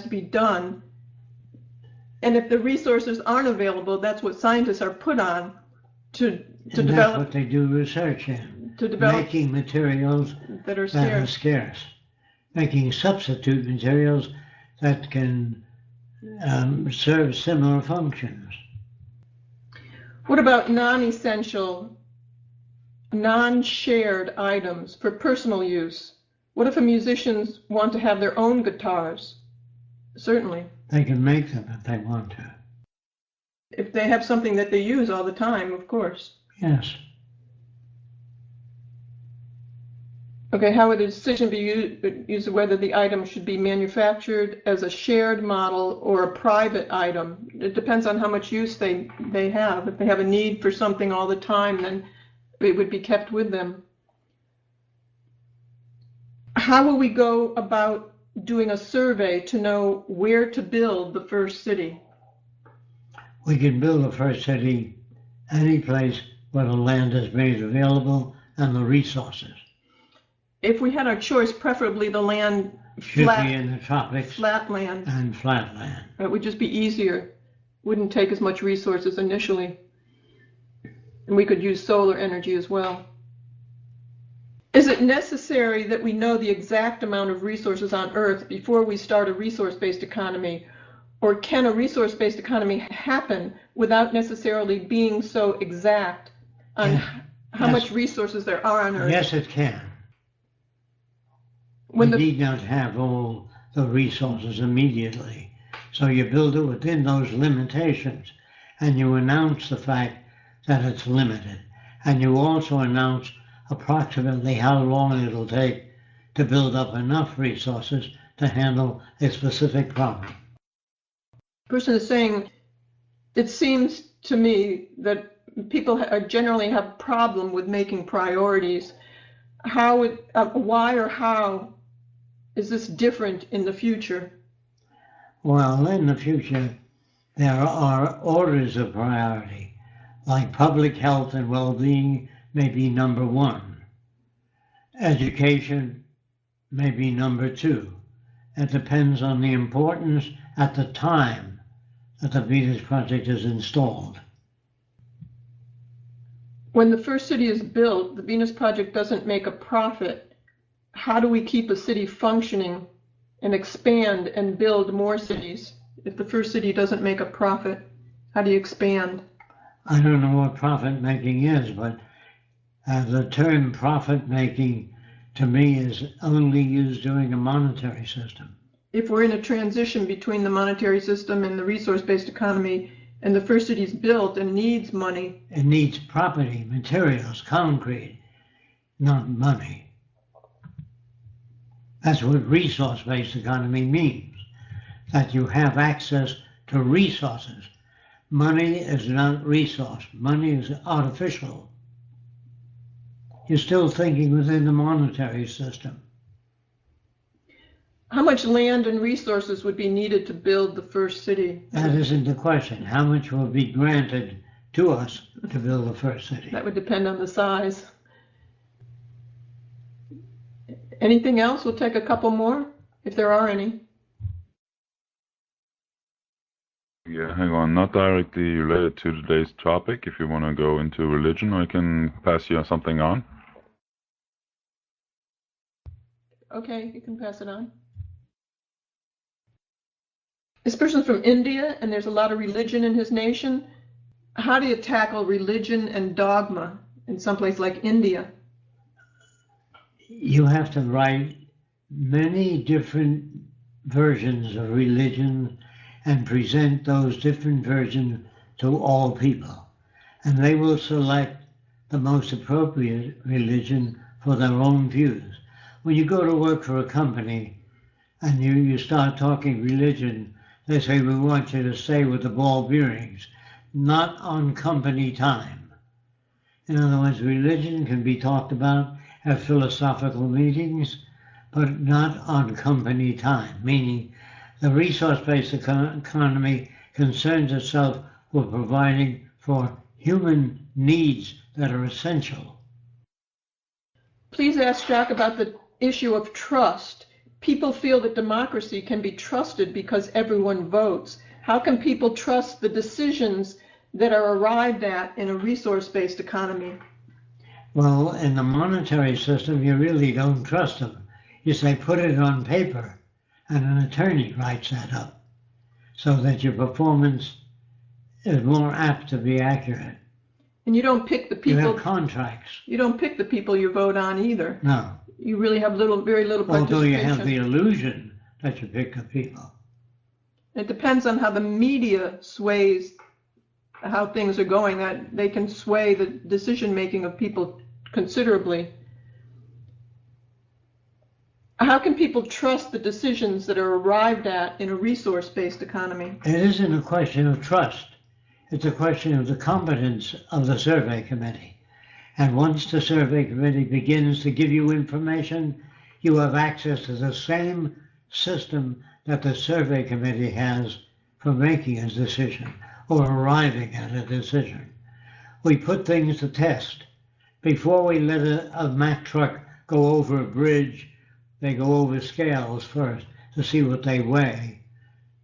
Speaker 1: to be done. And if the resources aren't available, that's what scientists are put on to develop.
Speaker 2: That's what they do research in.
Speaker 1: To develop
Speaker 2: making materials
Speaker 1: that are scarce.
Speaker 2: Making substitute materials that can serve similar functions.
Speaker 1: What about non-essential, non-shared items for personal use? What if a musicians want to have their own guitars? Certainly.
Speaker 2: They can make them if they want to.
Speaker 1: If they have something that they use all the time, of course.
Speaker 2: Yes.
Speaker 1: Okay, how would the decision be used whether the item should be manufactured as a shared model or a private item? It depends on how much use they have. If they have a need for something all the time, then it would be kept with them. How will we go about doing a survey to know where to build the first city?
Speaker 2: We can build the first city any place where the land is made available and the resources.
Speaker 1: If we had our choice, preferably the land
Speaker 2: should be in the tropics,
Speaker 1: flat land,
Speaker 2: and flat land.
Speaker 1: It would just be easier. Wouldn't take as much resources initially. And we could use solar energy as well. Is it necessary that we know the exact amount of resources on Earth before we start a resource-based economy? Or can a resource-based economy happen without necessarily being so exact on how much resources there are on Earth?
Speaker 2: Yes, it can. We need not have all the resources immediately. So you build it within those limitations, and you announce the fact that it's limited. And you also announce approximately how long it'll take to build up enough resources to handle a specific problem.
Speaker 1: The person is saying, it seems to me that people generally have a problem with making priorities. Why or how is this different in the future?
Speaker 2: Well, in the future, there are orders of priority, like public health and well-being may be number one. Education may be number two. It depends on the importance at the time that the Venus Project is installed.
Speaker 1: When the first city is built, the Venus Project doesn't make a profit. How do we keep a city functioning and expand and build more cities? If the first city doesn't make a profit, how do you expand?
Speaker 2: I don't know what profit making is, but the term profit making to me is only used during a monetary system.
Speaker 1: If we're in a transition between the monetary system and the resource-based economy, and the first city is built and needs money.
Speaker 2: It needs property, materials, concrete, not money. That's what resource-based economy means, that you have access to resources. Money is not resource. Money is artificial. You're still thinking within the monetary system.
Speaker 1: How much land and resources would be needed to build the first city?
Speaker 2: That isn't the question. How much will be granted to us to build the first city?
Speaker 1: That would depend on the size. Anything else? We'll take a couple more, if there are any.
Speaker 5: Yeah, hang on. Not directly related to today's topic. If you want to go into religion, I can pass you something on.
Speaker 1: Okay, you can pass it on. This person's from India, and there's a lot of religion in his nation. How do you tackle religion and dogma in some place like India?
Speaker 2: you have to write many different versions of religion and present those different versions to all people. And they will select the most appropriate religion for their own views. When you go to work for a company and you start talking religion, they say, we want you to stay with the ball bearings, not on company time. In other words, religion can be talked about at philosophical meetings, but not on company time, meaning the resource-based economy concerns itself with providing for human needs that are essential.
Speaker 1: Please ask Jack about the issue of trust. People feel that democracy can be trusted because everyone votes. How can people trust the decisions that are arrived at in a resource-based economy?
Speaker 2: Well, in the monetary system, you really don't trust them. You say, put it on paper, and an attorney writes that up so that your performance is more apt to be accurate.
Speaker 1: And you don't pick the people.
Speaker 2: You have contracts.
Speaker 1: You don't pick the people you vote on either.
Speaker 2: No.
Speaker 1: You really have very little participation.
Speaker 2: Although you have the illusion that you pick the people.
Speaker 1: It depends on how the media sways how things are going, that they can sway the decision-making of people considerably. How can people trust the decisions that are arrived at in a resource-based economy?
Speaker 2: It isn't a question of trust. It's a question of the competence of the survey committee. And once the survey committee begins to give you information, you have access to the same system that the survey committee has for making a decision or arriving at a decision. We put things to test. Before we let a Mack truck go over a bridge, they go over scales first to see what they weigh,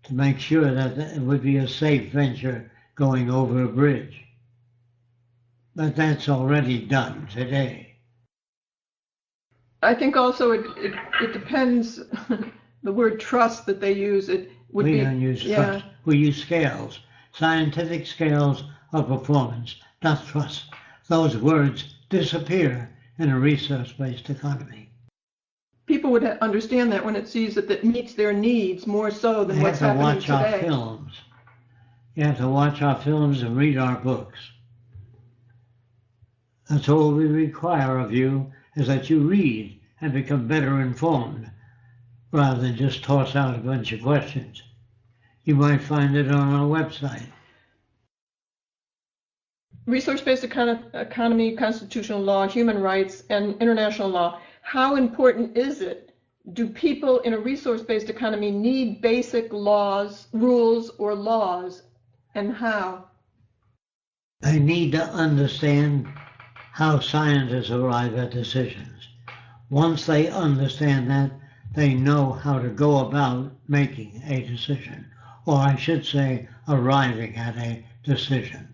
Speaker 2: to make sure that it would be a safe venture going over a bridge. But that's already done today.
Speaker 1: I think also it depends, the word trust that they use, it would be...
Speaker 2: We don't use trust. We use scales, scientific scales of performance, not trust. Those words disappear in a resource-based economy.
Speaker 1: People would understand that when it sees that it meets their needs more so than what's happening today.
Speaker 2: You have to watch our films. You have to watch our films and read our books. That's all we require of you, is that you read and become better informed, rather than just toss out a bunch of questions. You might find it on our website.
Speaker 1: Resource-based economy, constitutional law, human rights, and international law. How important is it? Do people in a resource-based economy need basic laws, rules, or laws, and how?
Speaker 2: They need to understand how scientists arrive at decisions. Once they understand that, they know how to go about making a decision, or I should say, arriving at a decision.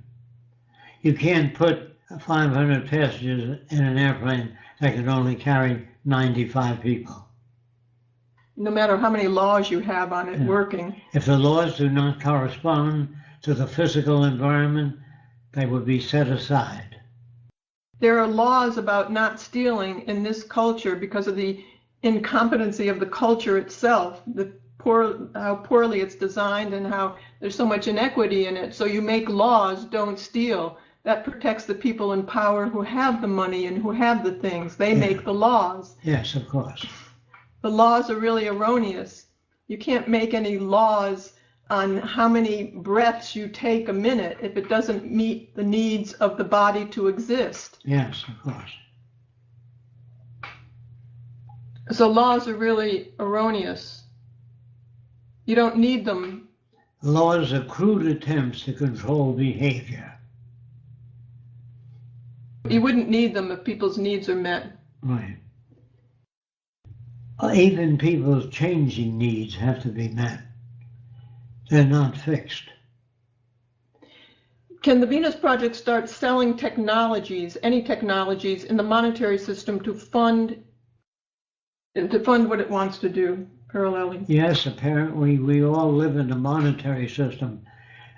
Speaker 2: You can't put 500 passengers in an airplane that can only carry 95 people.
Speaker 1: No matter how many laws you have on it working.
Speaker 2: If the laws do not correspond to the physical environment, they would be set aside.
Speaker 1: There are laws about not stealing in this culture because of the incompetency of the culture itself, how poorly it's designed and how there's so much inequity in it. So you make laws, don't steal. That protects the people in power who have the money and who have the things. They make the laws.
Speaker 2: Yes, of course.
Speaker 1: The laws are really erroneous. You can't make any laws on how many breaths you take a minute if it doesn't meet the needs of the body to exist.
Speaker 2: Yes, of course.
Speaker 1: So laws are really erroneous. You don't need them.
Speaker 2: Laws are crude attempts to control behavior.
Speaker 1: You wouldn't need them if people's needs are met.
Speaker 2: Right. Even people's changing needs have to be met. They're not fixed.
Speaker 1: Can the Venus Project start selling technologies, any technologies, in the monetary system to fund what it wants to do parallelly?
Speaker 2: Yes, apparently we all live in a monetary system.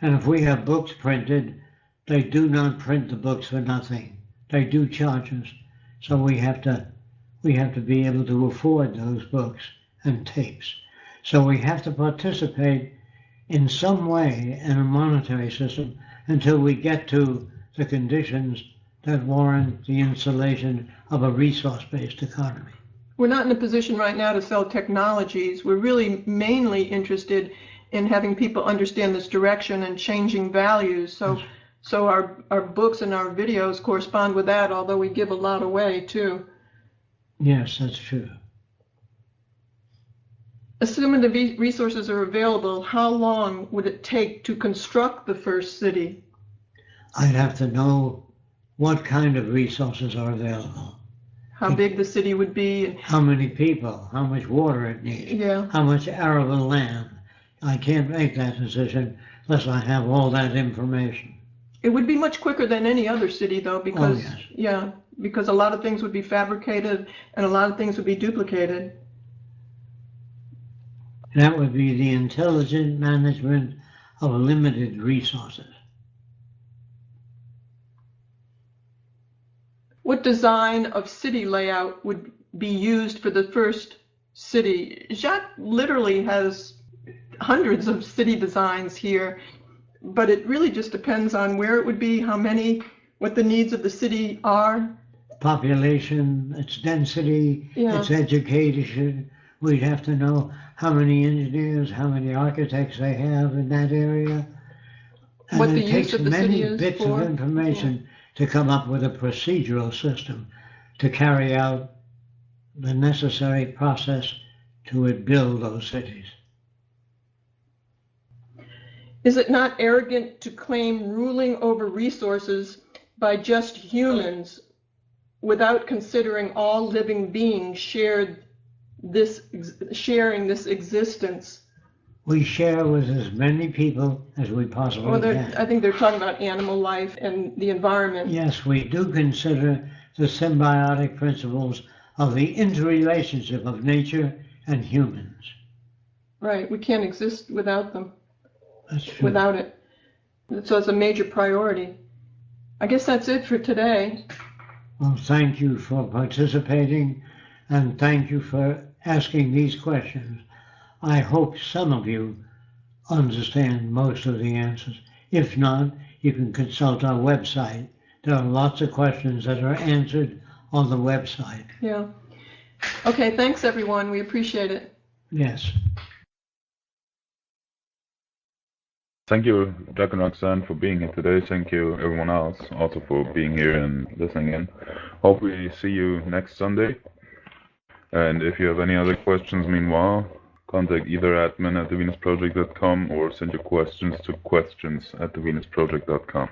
Speaker 2: And if we have books printed, they do not print the books for nothing. They do charge us. So we have to we have to be able to afford those books and tapes. So we have to participate in some way in a monetary system until we get to the conditions that warrant the installation of a resource-based economy.
Speaker 1: We're not in a position right now to sell technologies. We're really mainly interested in having people understand this direction and changing values. So our books and our videos correspond with that, although we give a lot away too.
Speaker 2: Yes, that's true.
Speaker 1: Assuming the resources are available, how long would it take to construct the first city?
Speaker 2: I'd have to know what kind of resources are available.
Speaker 1: How big the city would be?
Speaker 2: How many people, how much water it needs,
Speaker 1: Yeah.
Speaker 2: how much arable land. I can't make that decision unless I have all that information.
Speaker 1: It would be much quicker than any other city, though, because
Speaker 2: yes.
Speaker 1: yeah, because a lot of things would be fabricated and a lot of things would be duplicated.
Speaker 2: That would be the intelligent management of limited resources.
Speaker 1: What design of city layout would be used for the first city? Jacques literally has hundreds of city designs here, but it really just depends on where it would be, how many, what the needs of the city are.
Speaker 2: Population, its density,
Speaker 1: Yeah.
Speaker 2: its education. We'd have to know how many engineers, how many architects they have in that area. And
Speaker 1: What the
Speaker 2: it
Speaker 1: use
Speaker 2: takes
Speaker 1: of the
Speaker 2: many
Speaker 1: city is
Speaker 2: bits
Speaker 1: for.
Speaker 2: of information to come up with a procedural system to carry out the necessary process to build those cities.
Speaker 1: Is it not arrogant to claim ruling over resources by just humans without considering all living beings sharing this existence?
Speaker 2: We share with as many people as we possibly can.
Speaker 1: I think they're talking about animal life and the environment.
Speaker 2: Yes, we do consider the symbiotic principles of the interrelationship of nature and humans.
Speaker 1: Right, we can't exist without them,
Speaker 2: That's true.
Speaker 1: without it. So it's a major priority. I guess that's it for today.
Speaker 2: Well, thank you for participating and thank you for asking these questions. I hope some of you understand most of the answers. If not, you can consult our website. There are lots of questions that are answered on the website.
Speaker 1: Yeah. Okay, thanks everyone. We appreciate it.
Speaker 2: Yes.
Speaker 5: Thank you, Jack and Roxanne, for being here today. Thank you, everyone else, also for being here and listening in. Hope we see you next Sunday. And if you have any other questions meanwhile, contact either admin@thevenusproject.com or send your questions to questions@thevenusproject.com.